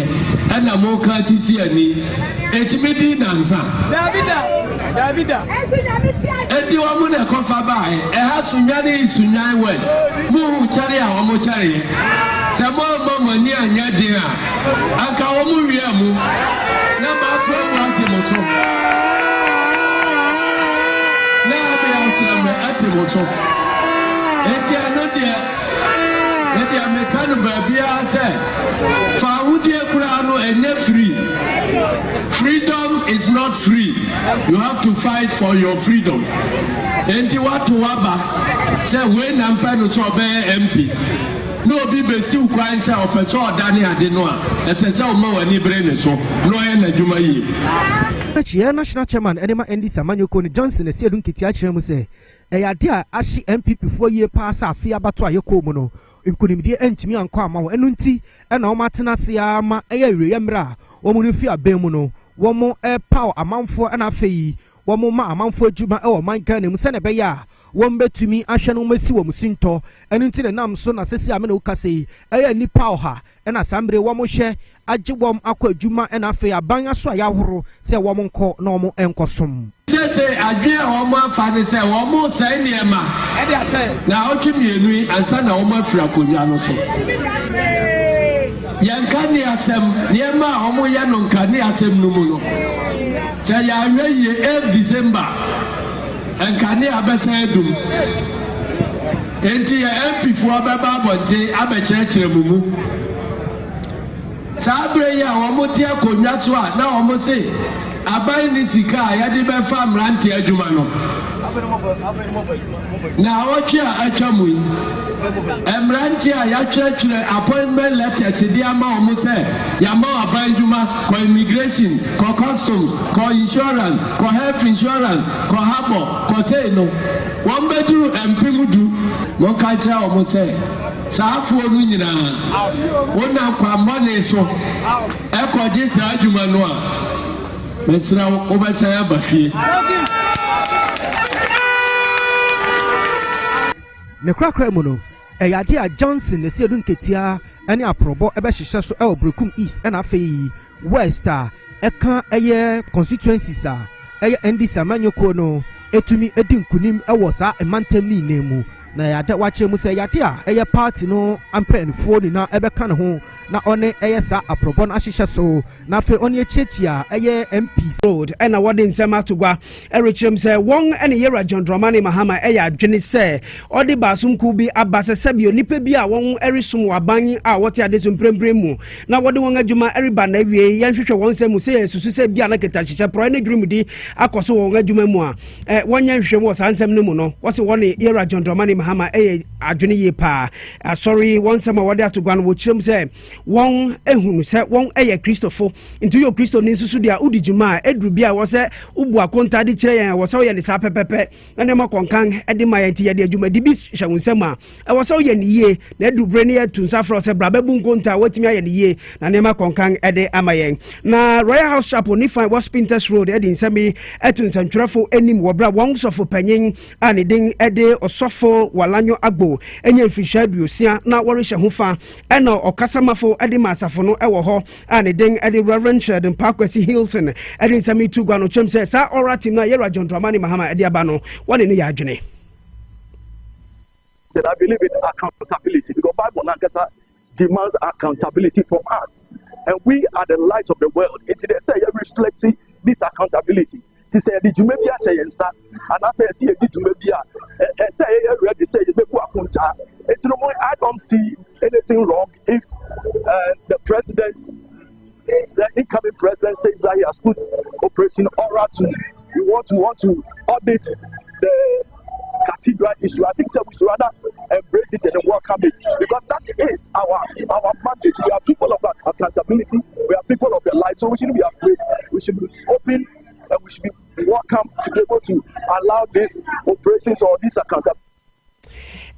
[SPEAKER 13] ena mo ka sisi ani etimedi nansa Davida eti wa mu na kofa bai ha sunyane west mu chari a wo mo chari se mo ni anya de a aka wo mu wi amu na ba fo ati mo so na ba ya chira me ati mo so eti ano de the American Babia said, Faudie Kurano and free. Freedom is not free. You have to fight for your freedom. And you want to waba say when I'm going to obey MP. No be besi ukwan say opeso odane ade no a esese o ma wani brene so no ye na dwuma yi.
[SPEAKER 12] National Chairman Edema NDC amanyoko ni Johnson esi edunkiti a kire mu say eyade a ahye MPP for ye pass afia bato ayeko mu no nkunimdie entimi anko ama wo enu nti na o matena se ama eya yemra wo mu fi abem mu no wo mu power amanfo na afei wo mu ma amanfo adwuma e wo man Ghana mu se ne be ya wo mbetumi ahwe no masi wo musinto enu nti ne nam so na sesi ame na ukase eya ni power na sambre wo mu hwe agye wo akọ adwuma na afei aban aso ayahoro se wo mu nko na wo mu enkosom
[SPEAKER 13] Say adwe omo afane say omo sai niema e de ase na otwemienu ansa na omo afira konwa no so yanka ni asem niema omo ye no nka ni asem no mu no say ya ye 8 December enka ni abesa edum enti ya MP fu ababa bonte abechekere mumu sabre ya omo tie konwa so a na omo say abai ni sika ya di be fa mranti adwuma no na wochi a atwamu mranti a ya churchure appointment letters di ama omo say ya ma abai adwuma ko immigration ko customs ko insurance ko health insurance ko habo ko say no won bedu empimudu mo ka cha omo say saafuo no nyina wona kwa mbone so ekoje sa adwuma no a Mesra obasaya bafie
[SPEAKER 12] ne krakra mu no eyade a Johnson esi edunketia ene aprobo ebehihye so Brekum East na afei West a eka eye constituencies a ɛyɛ ndc amanyɔkuo no etumi edi nkunim ɛwɔ saa ɛmantam ni nemu na yade wakyerɛ mu sɛ yade a ɛyɛ party no ampanfoɔ nyinaa ɛbɛka ne ho na ɔne ɛyɛ saa aprɔbɔ no ahyehyɛ so na afei ɔne akyiakyia ɛyɛ MPs
[SPEAKER 1] road ɛna wɔde nsɛm atogwa ɛrekyerɛm sɛ wɔn ɛne yɛwura John Dramani Mahama ɛyɛ adwene sɛ ɔde baasomkuw bi aba sɛ sɛbio nipa bi a wɔn ɛresom wɔ aban a wɔte ade so mprempren mu na wɔde wɔn adwuma ɛreba na awie yɛnhwehwɛ wɔn nsɛm mu sɛ yɛsusu sɛ bia na keta hyehyɛ prɔe ne dwumudi akɔ so wɔn adwuma mu a wɔnyɛ nhwehwɛ wɔ saa nsɛm no mu no wɔse wɔne yɛwura John Dramani Mahama ɛyɛ adwene yie paa asɔre wɔn nsɛm a wɔde atogwa no wɔkyerɛm sɛ wɔn ehunu sɛ wɔn ɛyɛ kristofo nti yɛ kristo ne nsusu deɛ udi dwuma a eduru bi a wɔsɛ ubu akonta de kyerɛ yɛn wɔsɛ wɔyɛ ne saa pɛpɛpɛ na ne ma kɔnkan ɛde ma yɛn ti yɛde adwuma de bi hyɛ wɔn nsɛm a wɔsɛ wɔyɛ ne yie na eduru bre ne yɛ tu nsa frɔ sɛ braba bu nkonta wɔtumi ayɛ ne yie na ne ma kɔnkan ɛde ama yɛn na Royal House Chapel ne fan wɔ Spinters Road ɛde nsɛm yi ɛtu nsɛntwerɛfo anim wɔ bra wɔn sɔfo panyin a ne din ɛde ɔsɔfo walanyo agbo ɛnyɛ mfihyia aduosia na wɔrehyɛ ho fa ɛna ɔkasamafo ɛde ma asafo no ɛwɔ hɔ a ne din ɛde Reverend Sheldon Parkwesi Hilson ɛde nsɛm yi tu gwa no kyerɛm sɛ saa ɔra team na yɛwura John Dramani Mahama ɛde aba no wɔne ne yɛ adwene.
[SPEAKER 14] I believe in accountability because Bible Nankasa demands accountability from us, and we are the light of the world. It's the say reflecting this accountability. To say did you maybe say and I say see did you maybe say ready say you make akunta. It's no more. I don't see anything wrong if the president, the incoming president, says that he has put Operation Aura to. We want to audit the cathedral issue. I think so we should rather embrace it and welcome it because that is our mandate. We are people of accountability. We are people of the light, so we shouldn't be afraid. We should be open and we should be welcome to be able to allow these operations or this accountability.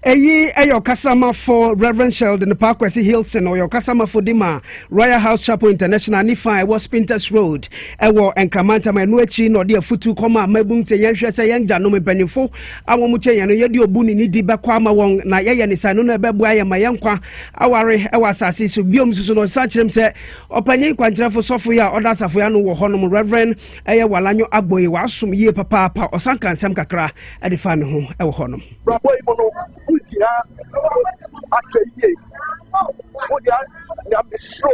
[SPEAKER 1] Eyi eyo kasama for Reverend Sheldon Parkwesi Hilson or your kasama for Dima Royal House Chapel International Nifa was Spinters Road ewo enkramanta manuechi no de futu koma mabum se yenhwe se yenja no mepanifo awo mu chen no yedi obuni ni di bekwa ma won na yeye ni sanu na bebu aye ma yenkwa aware ewa asase so biom susu no sa kirem se opanyi kwankyerefo sofo ya oda safo ya no wo honom Reverend eye walanyo agboyi wa asom yie papa osanka nsem kakra ade fa ne ho ewo honom
[SPEAKER 14] Udia actually Udia Yamisho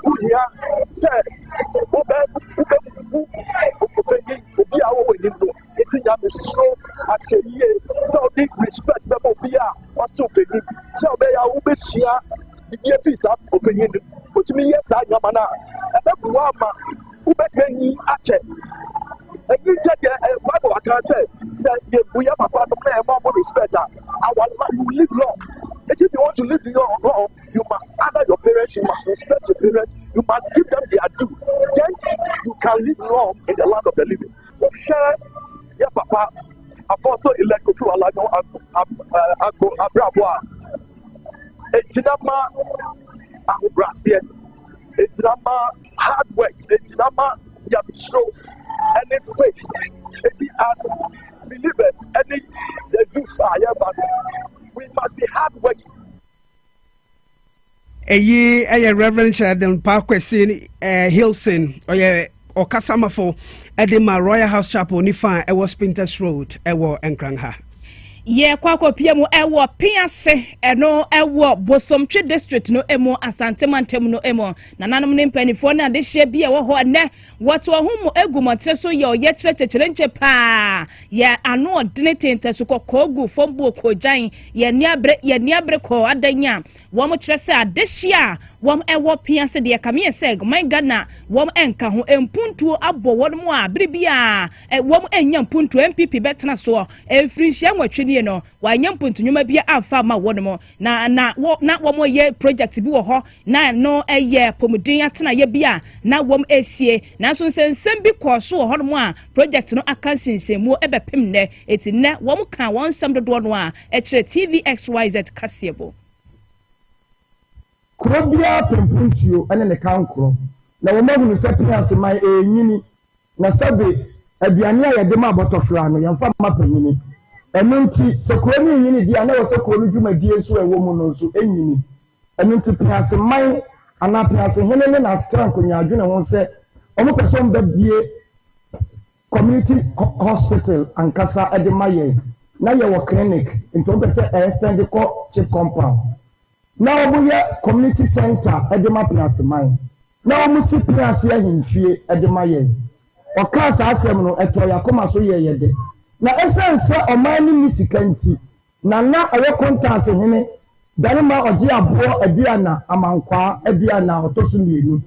[SPEAKER 14] Udia said it's in Yamisho actually so big respect the Mobia or so big so they are Ubishia Yefis up opinion which me yes I Yamana and that's Wama Ubeteni Ache. And you check the Bible, I can say, we have a part of more respect. Our life will live long. And if you want to live long, you must honor your parents, you must respect your parents, you must give them their due. Then you can live long in the land of the living. Share your papa, Apostle Electoral, Abrabwa, Ejinama, Ahubrasian, Ejinama, hard work, Ejinama, Yabisho. Any faith, it is as believers, any the youth are here, but we must be hardworking.
[SPEAKER 1] A Reverend Sheldon Parkwesi Hilson or Kasamafo Edema Royal House Chapel Nifa Ewo Spinters Road Ewo Enkrangha.
[SPEAKER 2] Ye kwako pia mu ewo piase eno ewo Bosomtwe district no emo Asante Mantem no emo na nanom ne mpanifo na de hye bia wo ho ne woto ho mu egumotre so ye oye kyerɛkyerɛnche pa ye ano odene tente kogu fombo kojan ye niabre ko adanya wo mo kyerɛ sɛ adehye a wo ewo piase de kame sɛ my Ghana wo enka ho empuntuo abɔ wo mo a biribia wo mo enya mpuntuo MPP betena so emfrinhia nwatwe no wanya mpuntunwuma bia afa ma wo no na wo mo ye project bi wo ho na no eye pomudin atena ye bia na wo mo esie na so nsensem bi kɔ so wo ho no a project no aka sinsemu ebepem ne eti ne wo mo kan won sam dodo no a ekire TVXYZ Kasiebo
[SPEAKER 15] Krobia pempuntio ene ne kankro na wo magu se piase mai enyini na sabe aduane a yede ma botofra no yemfa ma panyini enunti sekuro ni yini dia na wo sekuro ni dwumadie nso ewo mu no nso enyini enunti piase mai ana piase hene ne na tranko nyaadwene ho se omo person ba bie community hospital ankasa edema ye na ye wo clinic into be say extend ko chip compound na obu ye community center edema plus mine na omu si plus ye himfie edema ye o ka sa asem no eto yakoma so ye yede na essence o man ni sikanti na ayo contacts hene darima oji abo aduana amankwa aduana otosu mienu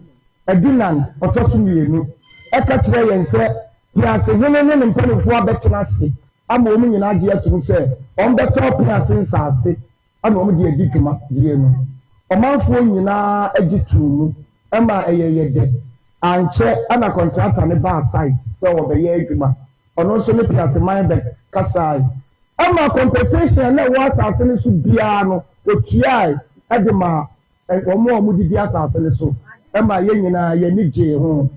[SPEAKER 15] adunan otosu mienu eka kire yen se piase hene ne mpanifo abetena se ama omu nyina age atum se on beto piase nsase ama omu de adikuma die no omanfo nyina agitumu ama eyeyede anche ana contractor ne ba site so obeye adwuma ono so ne piase man be kasai ama compensation na was asase so bia no otuai edema omo didi asase so ama ye nyina ye ni je ho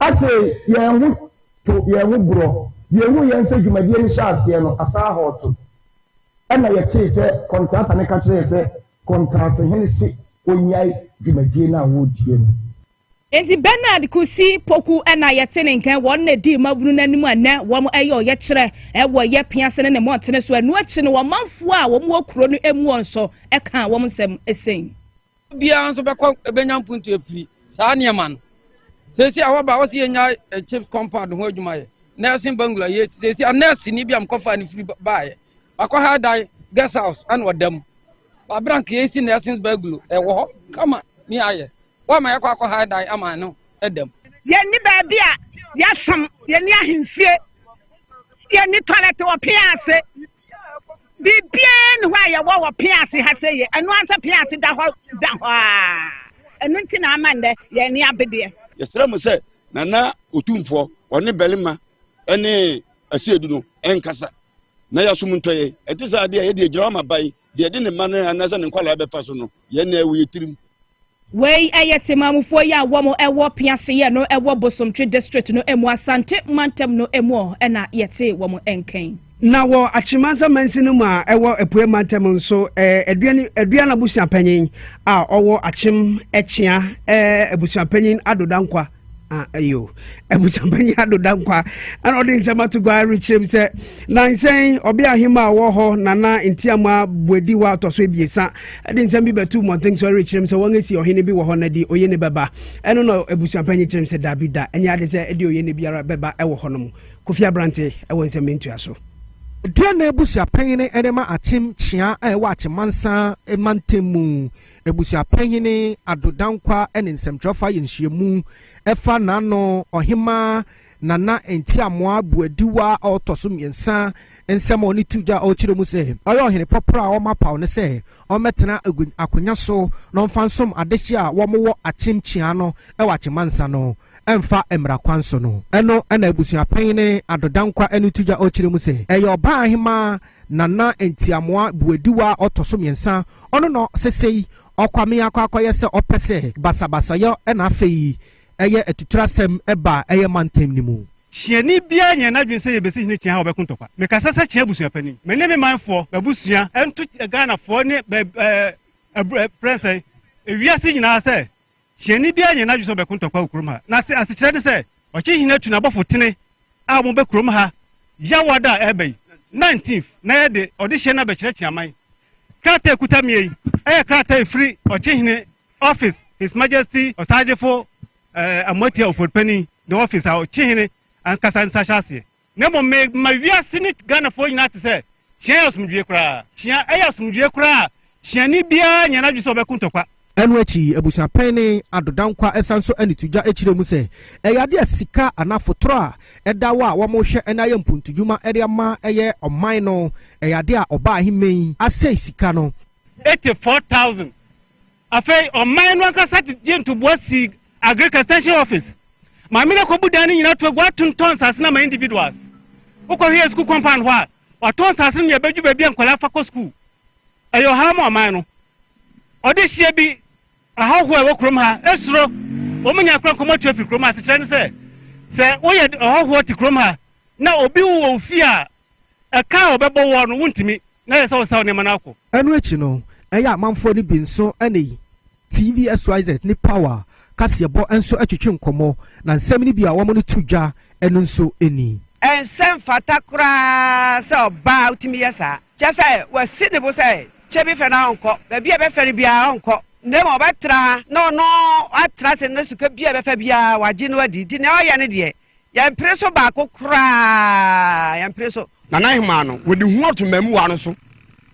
[SPEAKER 15] ase ye hu to ye hu bro ye hu ye nse dwumadie ni hyase no asa hoto ana ye te se contractor ne ka kire se contract hen si onyai dwumadie na wo die no
[SPEAKER 2] enti Bernard kusi poku na yetene nkan won na di mabunu nanimu ana wom ayo ye kire wo ye piase ne montene so anu achi ne womanfo a wom okuro no emu onso e kan wom nsem esen
[SPEAKER 16] bia nso bekọ ebenya mpuntu efiri saa niema no sesi awaba wo se nya chip compound ho adwuma ye nursing bangla ye sesi a nurse ni bia mkofa ni free baaye akọ ha dai guest house an wadam babrank ye si nursing bangla e wo kama ni aye wa ma yakọ ha dai ama no edam
[SPEAKER 17] ye ni ba bia ya sam ye ni ahemfie ye ni toilet wo piase bibien wa ye wo piase ha se ye enu ansa piase da ho enu ntina amande ye ni abede
[SPEAKER 18] yesra mo se nana otumfo oni belima ene asiedu no enkasa na yasum ntoye etisa de ye de gira ma bai de ne manu anasa ne kwala be fa so no ye na ewu yetirim
[SPEAKER 2] wey ayetemamufoɔ yi a wɔn ɛwɔ piase yɛ no ɛwɔ bosomtwe district no emu asante mantem no emu ɛna yɛte wɔn ɛnken
[SPEAKER 1] na wɔ achimansa mansi no mu a ɛwɔ epue mantem nso aduana busua panyin a ɔwɔ achim ɛkyea abusua panyin adodankwa ayo abusua panyin adodankwa ana ɔde nsɛm to gwa richem sɛ nansen ɔbea hima wɔ hɔ nana ntiama buedi wa tɔso ebiesa ɛde nsɛm bi bɛtu mɔnten so richem sɛ wɔn esi ɔhene bi wɔ hɔ na di oye ne bɛba ɛno no abusua panyin kyerem sɛ dabida ɛnyɛ ade sɛ ɛde oye ne biara bɛba ɛwɔ hɔ no mu Kofi Abrante ɛwɔ nsɛm ntua so
[SPEAKER 12] Diane Busia Penny Edema Achim Chia watch Mansa Emantemu Ebusia Penny Adodankwa and in some Joffa in Shiemu Efa Nano Ohima Nana Entiamwa Buedua or Tosum Yensa and some only tuja or Chiromuse. Oyo in a proper or my pound say or metana Akunyaso non fansum Adesia Wamo Achim Chiano Ewachi Mansano. Emfa emra kwanso no eno ena ebusua panyine adodankwa enu tuja ochire mu se eyo ba ahima nana entiamoa buediwa otoso miensa ono no sesei okwame akwakoye se opese basabasa yo ena afei eye etuturasem eba eye mantem ni mu
[SPEAKER 19] Shieni bia nya na dwen se yebesi hine tia ha obekontokwa mekasa sa tia busua pani mene me manfo babusua entu Ghana fo ne prince ewiase nyina se Shieni bia nya na dwen se obekontokwa okurum ha na se asekire de se ochi hine tu na bofo tene a mo bekurum ha yawada ebei 19th na yede odi na bekire tiaman krata kutamie krata free ochi hine office His Majesty Osajefo Amotia of Penny the office our chihine and Kasan Sashasi. Nemo me my via Senate Ghana for you not to say. Shares Mujekra, Shia Ayas Mujekra, Shiani Bia, Yanajus of Kuntoka.
[SPEAKER 12] Enwechi Ebusia Penny Adodankwa Esanso Eni Tuja Echiremuse. Eyadia Sika Anafotra Edawa Wamoshe Enayam Puntujuma Eriama Eye or Mino Eyadia Oba Hime Ase Sikano
[SPEAKER 19] 84,000. Afei on mine one can sat to Bossy Agriculture Extension Office. My miracle Budani, you know, to what tons as number individuals. Who can hear school compound what? Or tons as in your baby and Colafako school. A your harm or mine. Or this year be a how who work from her. Estro, woman, you can't come out to Kroma, as the say. Say, oh, yeah, how what to Kroma. Now, Obi will fear a cow or bubble one won't me. Now, it's all sound in Manako.
[SPEAKER 12] Enwechi no. Eya manfo ni binso ene TV SYZ ni power Kasiebo enso atwetwe nkɔmɔ na nsɛm ni bia wɔn no to dwa ɛno nso eni
[SPEAKER 17] ensɛm fata koraa sɛ ɔbaa wotumi yɛ saa kyɛ sɛ wasi ne bo sɛ kyɛ bi fɛ na ɔnkɔ baabi a bɛfɛ no biara ɔnkɔ ne ma ɔbɛtra ha na ɔno atra sɛ ne sika bi a bɛfɛ biara wagye no adi nti ne ɔyɛ ne deɛ yɛmpere so baako koraa yɛmpere so
[SPEAKER 20] Nana Hima no wɔde hu ato mamuwa no so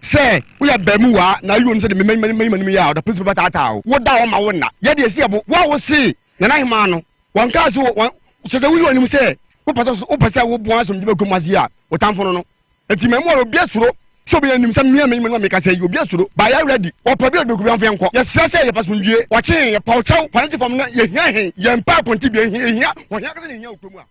[SPEAKER 20] sɛ woyɛ bamuwa na ayo no sɛ de mememememem yɛ a ɔda principal tata wo woda wo ma wo na yɛ de esi abo wo se Nana Hima no wɔn ka so wɔn sɛ woyi onim sɛ wo pɛsɛ wo boa som de bɛkum ase a wo tamfo no enti mamuwa obi asuro sɛ obi anim sɛ mememem me ka sɛ obi asuro ba yɛ ready ɔpɛ bi do kubian fɛ nkɔ yɛ sɛ sɛ yɛ paso ndue wɔkye yɛ pawkyɛw paniti fam na yɛ hia yɛ mpa konti bi hia wɔhia ka sɛ hia okromu a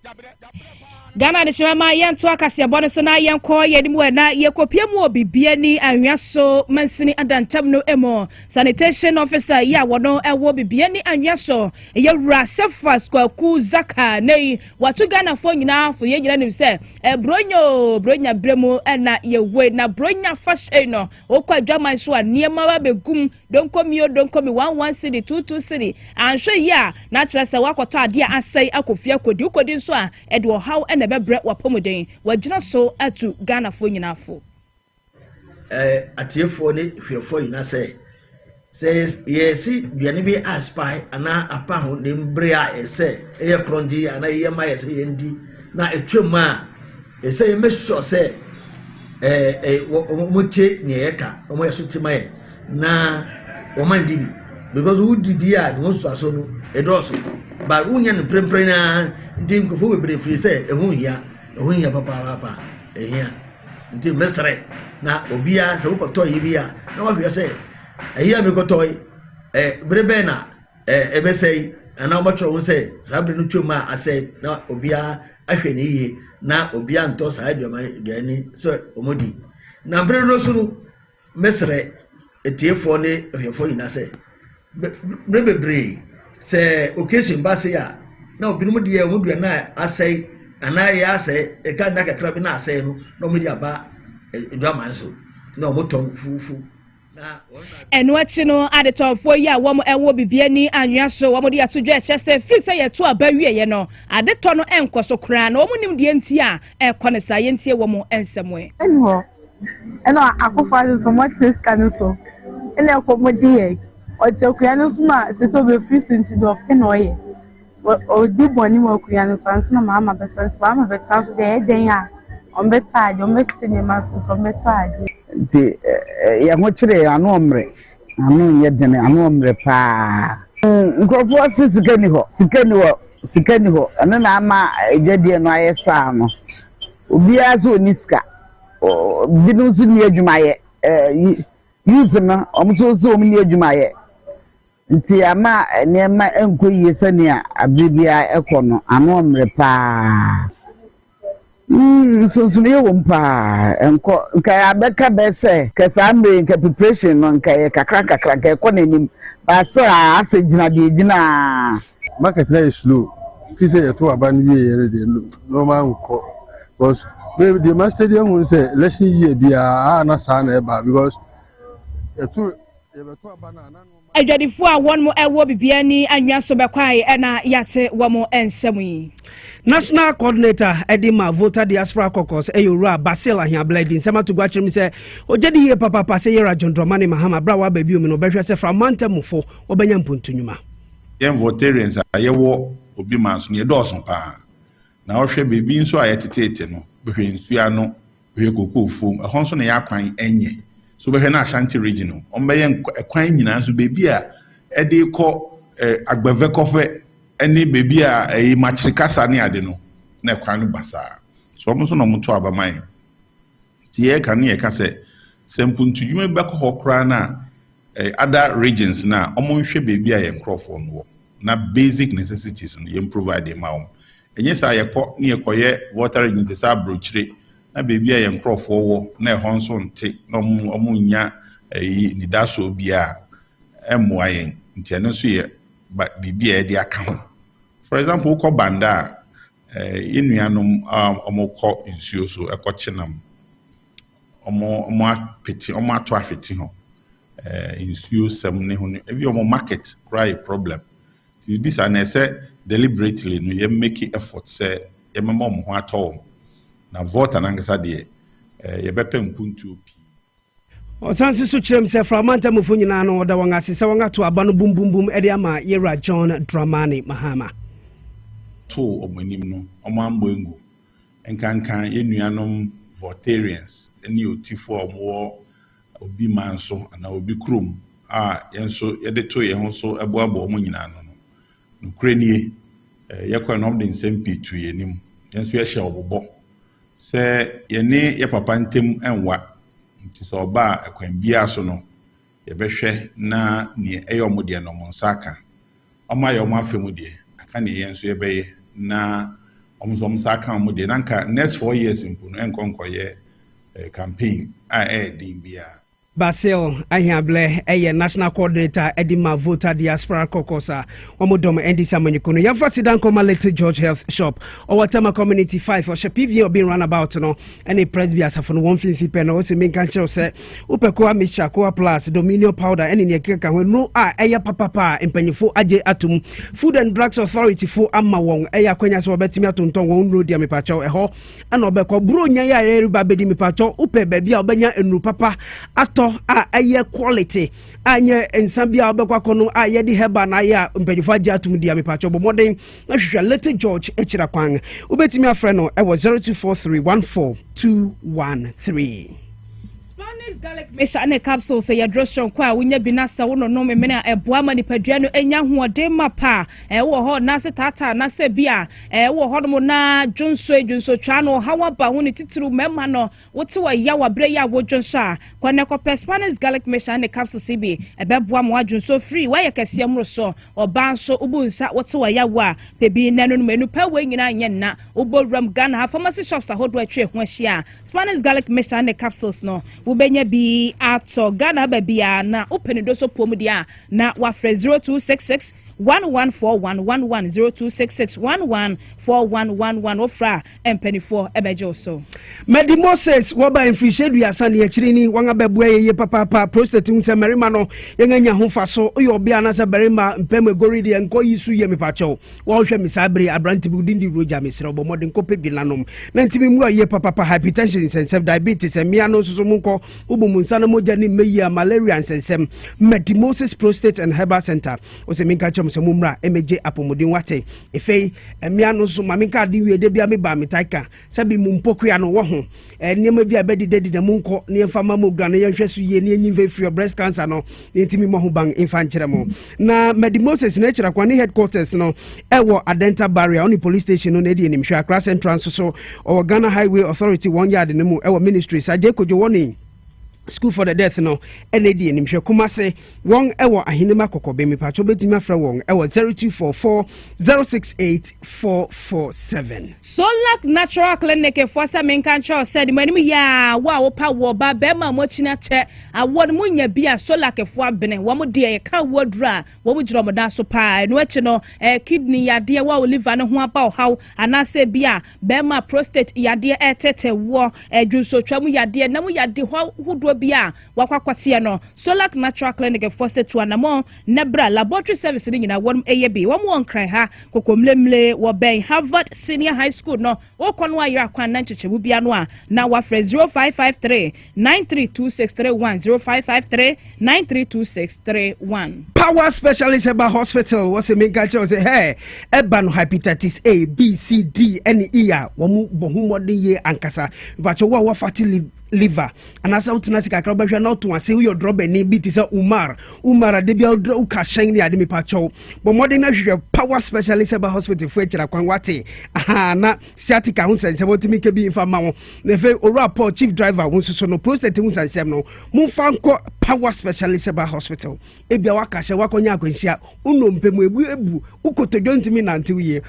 [SPEAKER 2] Ghana de shema yento Kasiebo no so na yenko yedim we na yekopie mu obibia ni anhwa so mansini adantam no emo sanitation officer ya wono ewo bibia ni anhwa so ye wura sefas kwaku zaka nei watu Ghana fo nyina fo ye nyina nim se bronya bremu na ye we na bronya fashe no okwa dwaman so a niema wa begum donkomi 11 city 22 city anhwe ya na kire se wakoto ade asai akofia kodi so a edwo how na bebre wapomoden wagina so atu Ghana fo nyina fo
[SPEAKER 21] atiefo ne hwefo nyina se yesi biane bi aspy ana apa ho ne mbre a ese eye krondi ana ye ma yese yendi na etwem a ese ye mesho se omotie ne yeka omo yeso timaye na omandi bi because who did ya no so aso no edoso ba unya no prempre na ndim ko fo bebre free say ehun hia papa ehia ndim mesre na obia se wo koto yibia na wa hwe say ehia me koto brebe na ebesei ana obotro wo say sabre no twoma asai na obia ahwe ne yie na obia nto sa aduani so omodi na bre no so mesre etiefo ne hwefo yina say bebre se occasion ba se ya na obinum de ya mudua na asai ana ya asai e ka na kakra bi na asai no na omudi aba edwaman so na omoton fufu na
[SPEAKER 2] eno achi no adetonfo yi a wom ewo bibia ni anhwa so wom de asodwa eche se free se yeto aba wieye no adeto no enkoso kra na omunim de enti a ekone sa yentie wom ensemwe
[SPEAKER 22] eno akofo so much this can so ene akomodi Otakuya so na se so be free sinti do enoye o di boni mo kuya no so na mama beta so de den a on beta de on beta ni ma so from beta ade
[SPEAKER 23] nti ya mo kire anu omre anu ye den anu omre pa nkrofo sikani ho anu na ama edwade no ayesa no obi aso niska binu su ni adwumaye youth na omso omni adwumaye nti ama nema enkoyie sania abibia ekono ano mrepa so ye wompa enko nka abeka bese kesa mre nka preparation no nka kakra ka ekononim ba so asejina de gina
[SPEAKER 24] market is slow fise yeto aban wie yere de no ma nko because the master dey won say election year bia na sa na eba because yeto aban na
[SPEAKER 2] Adwadifo a won mo ewo bibia ni anhwa so bekwai na yate wo mo ensemu
[SPEAKER 1] National Coordinator Edima Voter Diaspora Caucus Eyura Basil Ahiabladi nsema to gwachim se ojedi ye papa se yera John Dramani Mahama bra wa baby omi no behwe se from Mantamufo obenya mpuntunwuma
[SPEAKER 25] yen votarians ayewo obi manso ne dɔɔso pa na ohwe baby nso ayetetete no behwe nsua no behwe kokofo ɛhɔ nso ne yakwan enye so behwe na Ashanti region ombeye ekwan nyina so baby a ede kɔ agbave kɔfɛ any baby a machirikasa ni ade no na ekwan no basa so omo so no moto abaman tie ka ne ka se sempuntujume bɛkɔ hɔ kra na other regions na omo nhwe baby a ye nkrofo no na basic necessities no ye provide them am enye sa ye kɔ ne ye kɔye voter agency sa brochire na baby a ye nkrofo wo na ɛhɔ nso nte na omo nya ni daso bia emo ayen nti eno so ye baby a de aka ho. For example, ko banda inuanom omokɔ nsuo so ekɔchenam omo apeti omo ato afeti ho nsuo sem ne ho ebi omo market cry problem ti bisa na say deliberately no ye make effort say ye mama mo ho atọ na vote anangasa de ye bepe mpuntu opi
[SPEAKER 1] Osansi so kyerem se framanta mufo nyina no oda won asese won ato aba no bum bum bum ede ama Yera John Dramani Mahama
[SPEAKER 25] to omanim no omambo engu enkankan enuanom votarians eni otifo omwo obi manso ana obi krom yenso yede to ye ho so eboabo omo nyina no nukrenie yekwa no de nsem pitu yenim yenso ye hye obobọ se yene ye papa ntem enwa nti so ba akwan bia so no ye behwe na ne eyomo de no monsaka oma ye omo afemu de aka ne yenso ye beye na omo saka omo de nanka next 4 years impu no enkonkoye campaign dimbia
[SPEAKER 1] Basil Ahiable National Coordinator Edima Voter Diaspora Kokosa Omodom Endisa Manyukuno Yafa Sidan Koma Little George Health Shop or Watama Community 5 or Shapivio being run about no any presby as from 150 pen or main country say Upekoa Misha Koa Plus Dominion Powder any Yakaka when no Aya Papa in Penifo Aje Atum Food and Drugs Authority for Amma Wong Aya Quenya so Betimiaton Tongue Road Yamipacho eho and Obeko Brunya Yaruba Bedi Mipacho Upe Baby Albania and Rupapa Ato aye quality anye ensambia obekwa kono aye di heba na ya mpanyifo agya atum dia mepacho bomoden na hwehwe Little George echira kwan ubetimi afre no e wo 0243142213
[SPEAKER 2] garlic mesha ne capsule say yadroshon kwa wunya binasa wono no memena eboa manipadua no enya hoode mapa wo ho na se tata na se bia wo ho no na dwonso twa no hawa ba ho ne titru mema no wote wa ya wa bre ya wo dwonso a kwa ne ko Spanish garlic mesha ne capsule CB ebeboa mo adwonso free wa ye kase amro so oba nso ubunsa wote wa ya wa pebi nanu no menu pa we nyina anya na oboram Ghana pharmacy shops ahodo atwe ho ahia Spanish garlic mesha ne capsules no wo benya bi ato Ghana babia na open do so pom dia na wafre 0266 1141110266114111 ofra empany4 ebejo so
[SPEAKER 1] Medi Moses woba infishedu ya sani ya chirini wanga bebu ye papa prostate unse merima no yenganya hufa so uyo bia nasa berima mpeme goridi enko yisu ye mipacho wawshwe misabri abranti budindi roja misrobo modi nkope bilanom na ntimi mua ye papa hypertension sensem diabetes miano susu munko ubu munsana moja ni meya malaria sensem Medi Moses Prostate and Herbal Center ose minka mumra emeje apomodin wate efei emia no so maminka di wie de bia me ba metaika sabi mumpokua no wo ho niam bia bedi de munko ne mfa mamogra no yenhwe so ye ne enyim free breast cancer no ntimi mo ho ban mfa nkyere mo na Medi Moses na kyera kwa ne headquarters no ewo Adenta barrier on police station no na di enimhwe Accra Central so o Ghana Highway Authority 1 yard ne mu ewo ministry saje kojo woni School for the Death no NAD and Nimsha Kumase wong ewo ahinema kokobe mi pacho betimi afra wong ewo 0244 068447
[SPEAKER 2] Solak Natural Clinic for some menkancho said manimi ya wa pa wo ba be ma mo china che awon munya bia Solak fo abene wo mo de ka wodra wo mo jiro mo da so pa no echi no kidney yade wa liver no ho aba haw anase bia be ma prostate yade etete wo adwuso twa mu yade na mu yade ho bia wakwakwate no Solak Natural Clinic for set to anamo nebra laboratory service ni nyina won eyebi wo mo nkran ha kokomlemle wo ben Harvard Senior High School no wo konwa yira kwan na nchechebu bia no a na wafre 0553 932631 0553 932631
[SPEAKER 1] Power Specialist about Hospital was a main culture say hey eba no hepatitis A B C D N E a wo mu bohu modern ye ankasa but wo fatty liver and as out na sika kraba hwa na to ase wo drop any bit is Umar de bia u ka shan ni ade me pacho but modern na hwe Power Specialist about Hospital for chira kwan wate na sciatica hu sense what me ke bi infa ma wo na fe ora Paul chief driver wo so no prostate hu sense no mu fa nko Power Specialist about Hospital e bia wa ka hye wa konya akwanhia unompe mu ebu ukotodwo ntimi nante wie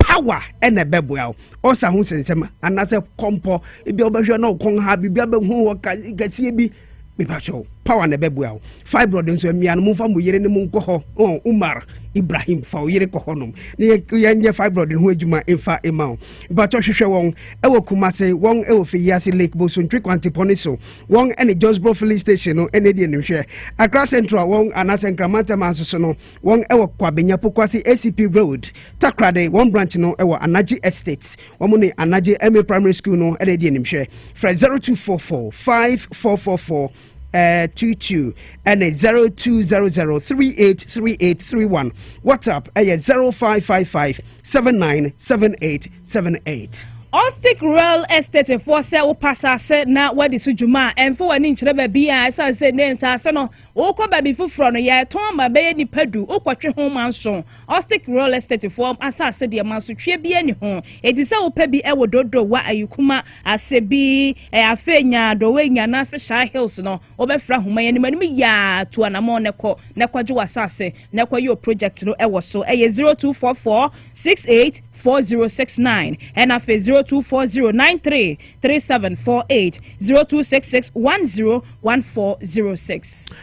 [SPEAKER 1] Power ene beboa osa hu sensem anase kompo ebia obehwe na okon ha bibia behu wo kasie bi Bipacho, power ne bebuel. Fibroid nso emia no mfa mo yere ne mu nkɔ hɔ. Umar Ibrahim fa yere kɔ hɔ nom. Ne yɛnyɛ fibroid ho adwuma emfa ema. Bipacho hwehwɛ wɔn ɛwɔ Kumase, wɔn ɛwɔ Fiase Lake Boson Triquanti Poniso. Wɔn ɛne Josbro filling station no ɛne die nhwɛ. Accra Central wɔn anase Nkramanta manso no. Wɔn ɛwɔ Kwabenya Pokwasi ACP Road. Takrade wɔn branch no ɛwɔ Anaji Estates. Wɔn ne Anaji MA Primary School no ɛne die nhwɛ. Fred 0244 5444 22 and 0200383831. WhatsApp 0555 797878.
[SPEAKER 2] Austic Real Estate for sale passase na wadi sujuma and for an inch rubber beer. I say names are son o ko baby fufro no ya ton ma be ni padu o kwatwe ho manso. Austic Real Estate form asase de manso twe bia ni ho. E di se o pa bi e wododo wa ayukuma asebi afenya do we nya na se sha hills no obefra homa ya ni mani ya to anamo ne kwaje wasase ne kwa your project no e wo so e 0244 684069 and afa 0240933748 0266101406.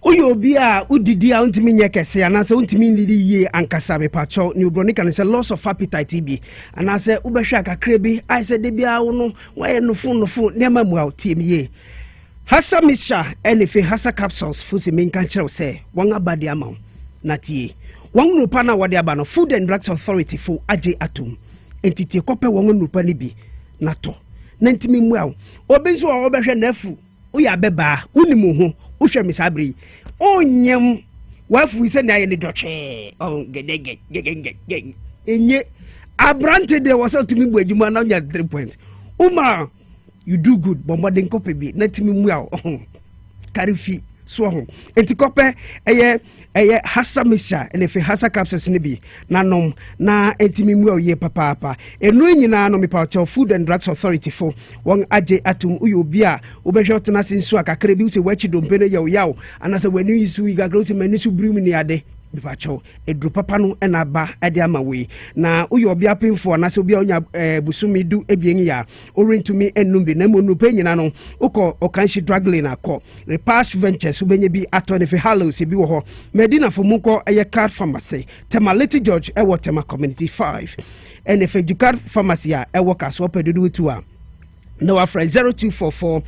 [SPEAKER 1] Uyo bia udidi a untimi nyekese anase untimi ndidi ye ankasa mepacho ni ubronika ne se loss of appetite bi anase ubehwa kakra bi ai se de bia wo no waye nofo nema mu a tie Hasa Misha enefe Hasa capsules fusi menka kyerɛw se wɔn abade ama na tie wɔn nupa na wɔde aba no Food and Drugs Authority fo agye atom entity kopɛ wɔn nupa ni bi na to na ntimi mu a obi nso a wɔbɛhwɛ nafu uya beba unimu ho uhwɛ misabri onyem wafu ise na ye ne dɔtwe gedege enye abrante de was to me bu adwuma na nya 3 points uma you do good bombaden kope bi na timi mu a karifi so ho enti kope eye Hasa Misha ene fe Hasa capsules ne bi nanom na entimi mu a ye papa enu nyina no me pa Food and Drugs Authority fo won agye atum uyo bi a obehwe tena sinsu akakra bi se wachi dompe ne yaw anase wani yisu igagro se mani su brim ni ade bifacho edru papa no na ba ade ama we na uyo obi apemfo anase obi onya busumi du ebien ya orentumi enum bi na monu pe nyina no ukọ okanshi draggling akọ Repash Ventures ubenye bi ato ne fe Hallows bi wo ho Medina for muko eye card pharmacy Temality George ewo Tema Community 5 and if Educard Pharmacy a ewo kaso pedudu tu a na wa friend 0244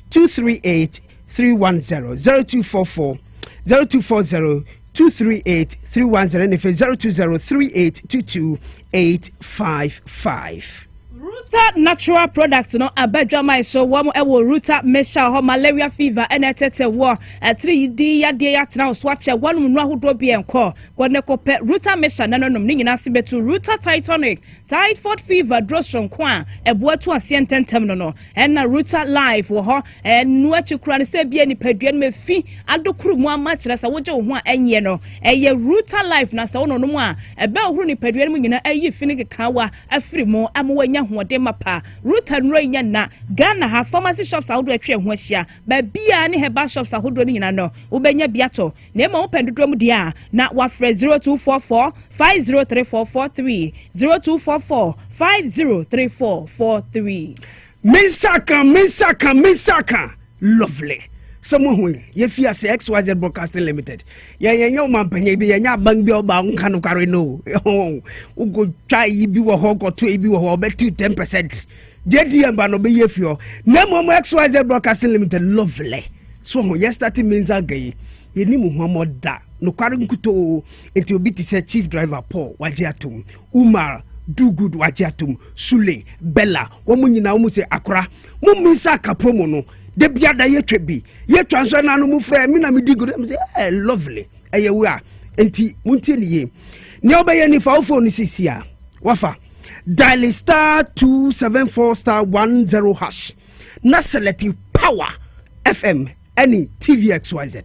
[SPEAKER 1] 238 310 0244 0240 238-310 and if 020-3822-855.
[SPEAKER 2] Ruta natural products no abadwama so wom ewo Ruta mesha ho malaria fever enetete wo 3D ya de ya tena so ache wonum no ahodo bi enko kone kope Ruta mesha nanonom ni nyina sebetu Ruta Titanic typhoid fever droson kwa eboatu asiententem no na Ruta live wo ho enu achikura ne se bia ni padua me fi adokuru mu amachira sa woje wo ho enye no eye Ruta live na sa wono no mu a ebe ohuru ni padua mu nyina ayi fi ne kekawa afiri mu amwanya ho de mapa Ruta nronya na Ghana ha pharmacy shops ahodo atwe ho ahia ba bia ne heba shops ahodo ni nyina no ubenya biato na ema opendodo mu dia na wa 0244 503443 0244 503443.
[SPEAKER 1] Minsaka lovely someone ye fear say XYZ Broadcasting Limited ye mampanye bi ye nya bang bi oba nka no kware no ugo try bi wo ho ko to bi wo ho be 10% dedi amba no be ye fio na mo XYZ Broadcasting Limited lovely so ye starting means again ye ni mu ho moda no kware nkuto enti obi ti say chief driver Paul waje atum Umar do good waje atum Sule Bella wo munyina wo se akora mo minsaka promo no de biada ye twebi ye transfer na no mu fra mi na me di good me say lovely eye we a enti muntie ni ye ne obeye ni fa phone sisi a wafa dial *274*10# na selective power FM any TVXYZ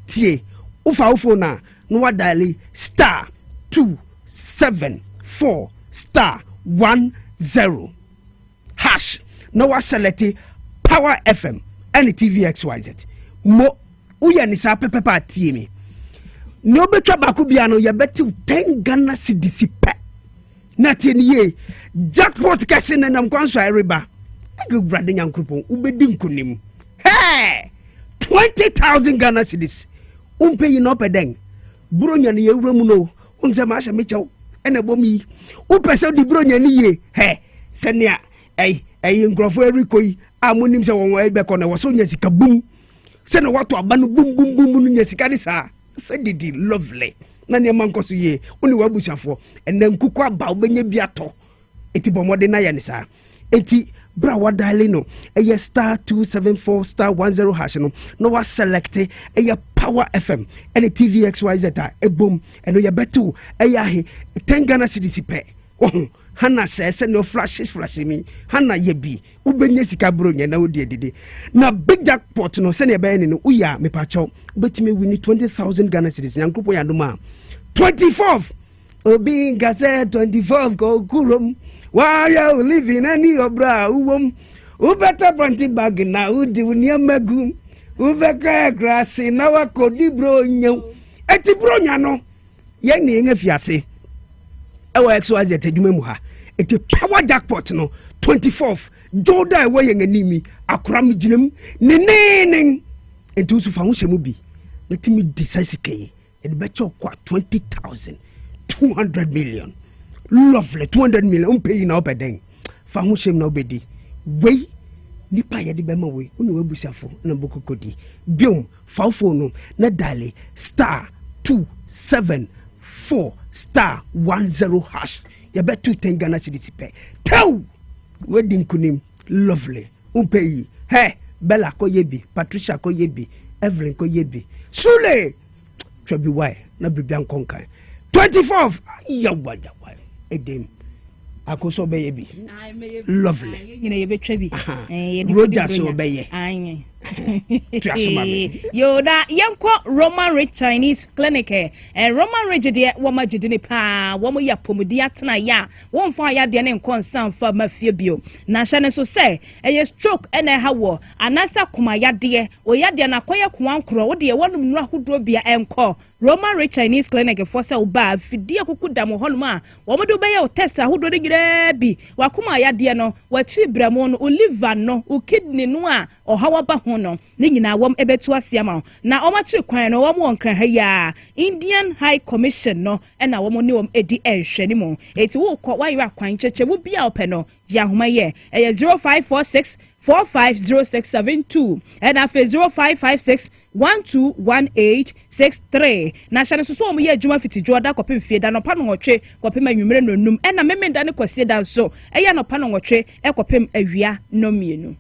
[SPEAKER 1] tie ufa phone na no wa dial *274*10# no wa selective Power FM and TVXYZ. Mo uya ni sa pepepa tie me. No betwa baku bia no ye beti 10 Ghana cedis pe. Na tie ni ye jackpot kase na nam kwanso areba. Egu brade nyankropon ubedi nkonim. Hey! 20,000 Ghana cedis umpe yi no pedeng bronya ne yewura mu no unse ma hye mechew ene bomi upese di bronya ni ye he senia ngrofo erikoi amunim se won wa be ko na wo so nya sika bum se na wato aba no bum bum bum no nya sika ni sa fedidi lovely na ne man koso ye oni wa bushafo ene nkuku aba obenya bi ato eti bomode na ya ni sa eti bra wa dial no eye star 274 star 10 hash no wa select eye Power FM and TV XYZ ebom eno ye betu eye 10 Ghana cedis pe Hana says no flashes me Hana yebi ubenye sika bronya na odi edide na big jackpot no se ne be ni no uya me pacho betimi win 20,000 Ghana cedis nyankropo ya doma 24th obi gase 24th go kurom waya living any obra uwom ubeta panti bag na udi unia magum ubeka grass na wakodi bronya eti bronya no ye ni engafiase ewa XYZ adwuma mu ha eti power jackpot no 24th joda ewe yen animi akram ginam nenenen enti usu fa ho hyemu bi letimi decisive e be cho kwa 20,200 million lovely 200 million pay na obeden fa ho hyem na obedi we nipa ye de be ma we unu wabusafo na bokokodi biom fa phone no na dale star 274 star 10 hash ya betu 10 Ghana cedis pe tew wedding kunim lovely umpei he Bella ko yebi Patricia ko yebi Evelyn ko yebi Sule trebi why na bibian konkan 24th yawa edem akoso be yebi lovely
[SPEAKER 2] you know you be trebi
[SPEAKER 1] Roger so be ye
[SPEAKER 2] Yoda yanko Roman Rich Chinese Clinic Roman Rich de woma gidini pa womo ya pomudi atena ya won fa ya de ne nkonsan fa mafie bio na hye ne so say stroke ene hawo anasa kuma ya de o ya de na koye kuankro wo de wonum nu ahodo bia enko Roman Rich Chinese Clinic for say oba fidie kukuda mo honum a womo do be ya test ahodo de gida bi wakuma ya de no wachi bramo no liver no o kidney no a o hawa ba no ni nyina wom ebetu asiama na omachi kwan no wom wonkran ha ya Indian High Commission no na wom ni wom edi ehwe ni mo eti wo kọ wa kwan cheche wo bia ope no ji ahoma ye 0546 450672 and afa 0556 121863 na hye so mo ye adwuma fiti joda kopem fie da no pa no nwotwe kopem anwumere no num na memenda ne kwase da so no pa no nwotwe kopem awia no mienu.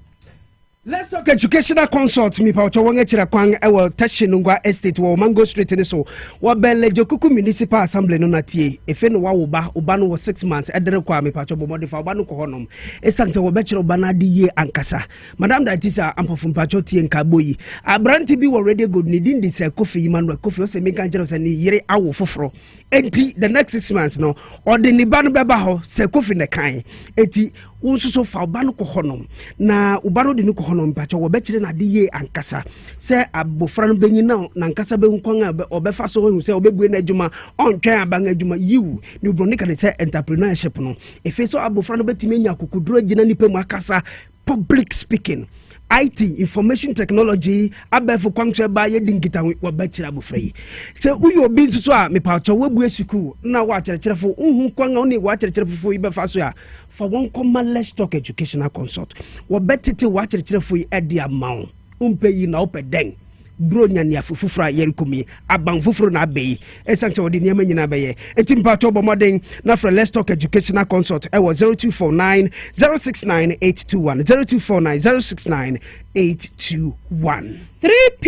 [SPEAKER 1] Let's talk educational consult mi pa won echira kwan ewo Tashinungwa Estate wo Mango Street ni so wo bele Jokuku Municipal Assembly no natie efe no wa oba no 6 months edere kwa mi pa bo modify oba no ko honom esanse wo be kire oba na de ye ankasa madam that is ampofo pa tie nka boyi abranti bi already good ni din dis Kofi Emmanuel Kofi o se mi kan kire se ni yire awo foforo enti the next 6 months no or the ni ba no beba ho se Kofi ne kan enti unsuso fa oba no ko honom na oba no de no ko honom pacho wo be kire na de ye ankasa se abofra no benyi na ankasa be nkwan obefa so hu se obebue na adwuma ontwen aban adwuma yiwu ni obronika de se entrepreneurship no efe so abofra no betime nya kokuduro gina nipa mu akasa public speaking IT information technology abefo kwankwe ba ye dingita wo ba kire abofra yi se uyo bi nsuso a me pacho webue school na wa kire unhu kwanga oni wa kire fofo yi befa so ya for one common let's talk educational consult wo betete wa kire fo yi edi amawo umpe yi na opeden bronya ni afufufra yerikomi aban fufuro na abeyi esanche wodi niam nyina beye enti mpato bomoden na for let's talk educational consult e was 0249 069821 0249 069821
[SPEAKER 2] 3P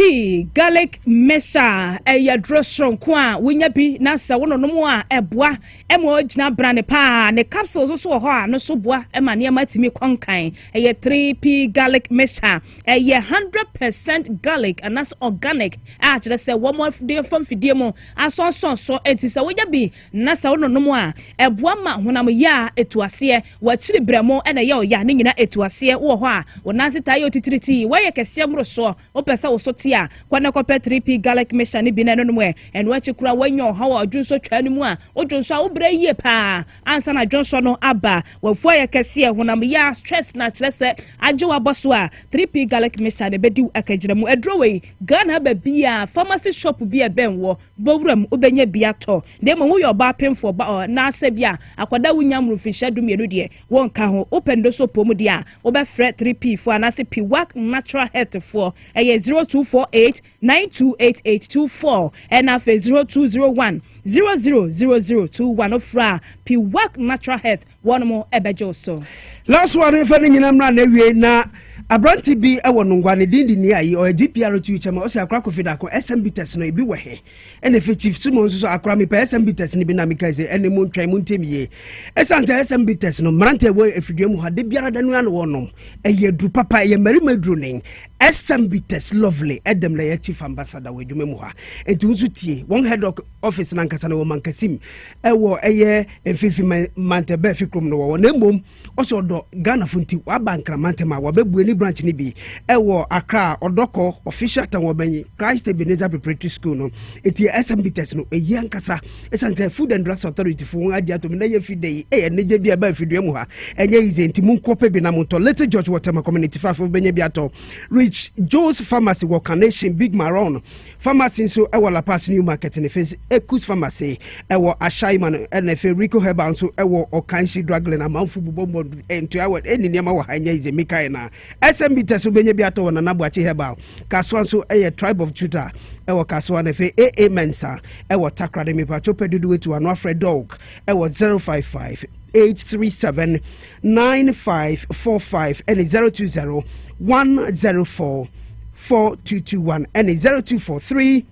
[SPEAKER 2] garlic mesha ya drostron kwa winya bi na sa wono no mo a eboa emo gina brane pa ne capsules so ho a no so boa e ma ne matimi konkan 3P garlic mesha 100% garlic and that's organic a kire se wo mo de fam fidie mo aso so enti se winya bi na sa wono no mo a eboa ma honam ya etuase wa kire bramo e na ya o ya ne nyina etuase wo ho a wona sita yo titiriti 3p why kesiam roso opesa wosotia kwana kope 3p garlic mixture ni bi na no mo eno achikura wanyo hawo adwunso twanu mu a odwunso a wobre yie pa ansa na adwunso no aba wafu ya kesia honam ya stress na chlese ajewa boso a 3p garlic mixture de bedi akagire mu edrowe Ghana ba bia pharmacy shop bia benwo bowram obenya bia to de mo wo yoba pemfo ba na asa bia akwada wunyam rufisha dumienu de wonka ho opendo so pomu de a obefre 3p for anase P-Wac natural health for 0248 928824 and afa 0201 000021 ofra P-Wac natural health one more ebejo so
[SPEAKER 1] last one if any nyinamra na wie na abranti bi ewo nungwa ne dindi ni ayi o GPR tu chama o se akra kofida ko SMB test no ebi we he ene fe chief Simon so akra me pa SMB test ni bi na me kai se ene mu ntwan mu ntemie esanse SMB test no mrante we efidwe mu ha de biara da nu an wonom eye du papa eye marima dru nen SMB test lovely Adam la chief ambassador we dwuma mu ha enti unsu tie one head office na nkasa na wo mankasim ewo eye efifi mantebe fikrom no wo na mom o so do Ghana funti wa bankra mantema wa bebu ni branch ni bi ewo Accra odoko official tan wo banyi Christ Ebenezer Preparatory School no enti SMB test no eyi ankasa esanse Food and Drugs Authority for won adi atom na ye fidei neje bia ba fidua mu ha enye ize enti munkope bi na monto Little George Waterma community 5 benye bia to Rich Joe's Pharmacy wo Carnation Big Maroon Pharmacy so ewo La Paz New Market ne face Ekus Pharmacy ewo Ashaiman NF Rico Herbal so ewo Okanshi Drugland amanfu bubombo ento awo eni niam wa hanya ize mikai na SMB test benye bia to na nabuachi Herbal Kaswan so Tribe of Judah ewo Kaswan efe AA Mensa ewo Takra de mipacho pedudu wetu anu Alfred Dog ewo 055 837 9545 and 020 104 4221 and 0243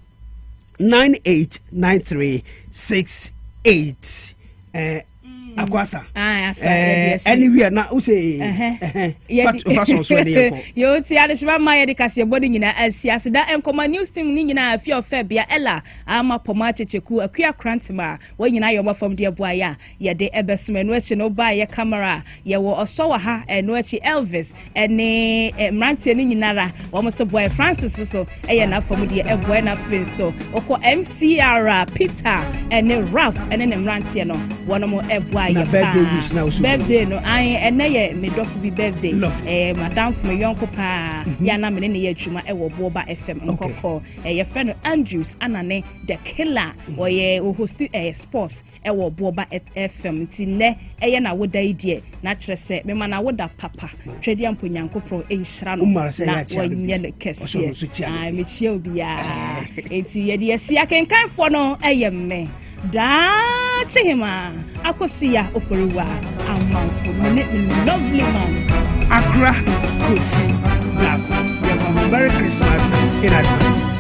[SPEAKER 1] 989368 Akwasa anywhere na u say
[SPEAKER 2] yo ti ade shima ma de Kasiebo de nyina asiase da enkoma news team ni nyina afia ofabia ella ama poma checheku akua krantima wo nyina yo mafam de boaya ye de ebesme no achi no ba ye camera ye wo osowa ha no achi Elvis ene mrantie ni nyinara wo mo so boy Francis so eye na fam de eboy na penso oko MCR Peter ene Ralph ene ne mrantie no wono mo eboy birthday no ye me dofu bi birthday madam from yonko pa ya na me ne ye adwuma wo Boba FM nkoko ye friend Andrews anane the killer wo ye host sports wo Boba FM ti ne ye na woda idie na kire se me ma na woda papa twedi amponyanko pro nhira no na wonye ne kese me chie obi ya enti ye de sia kenkan fo no ye me da chehima akosia oforiwa amanfo me lovely man
[SPEAKER 1] Accra Kofi Black Merry Christmas in advance.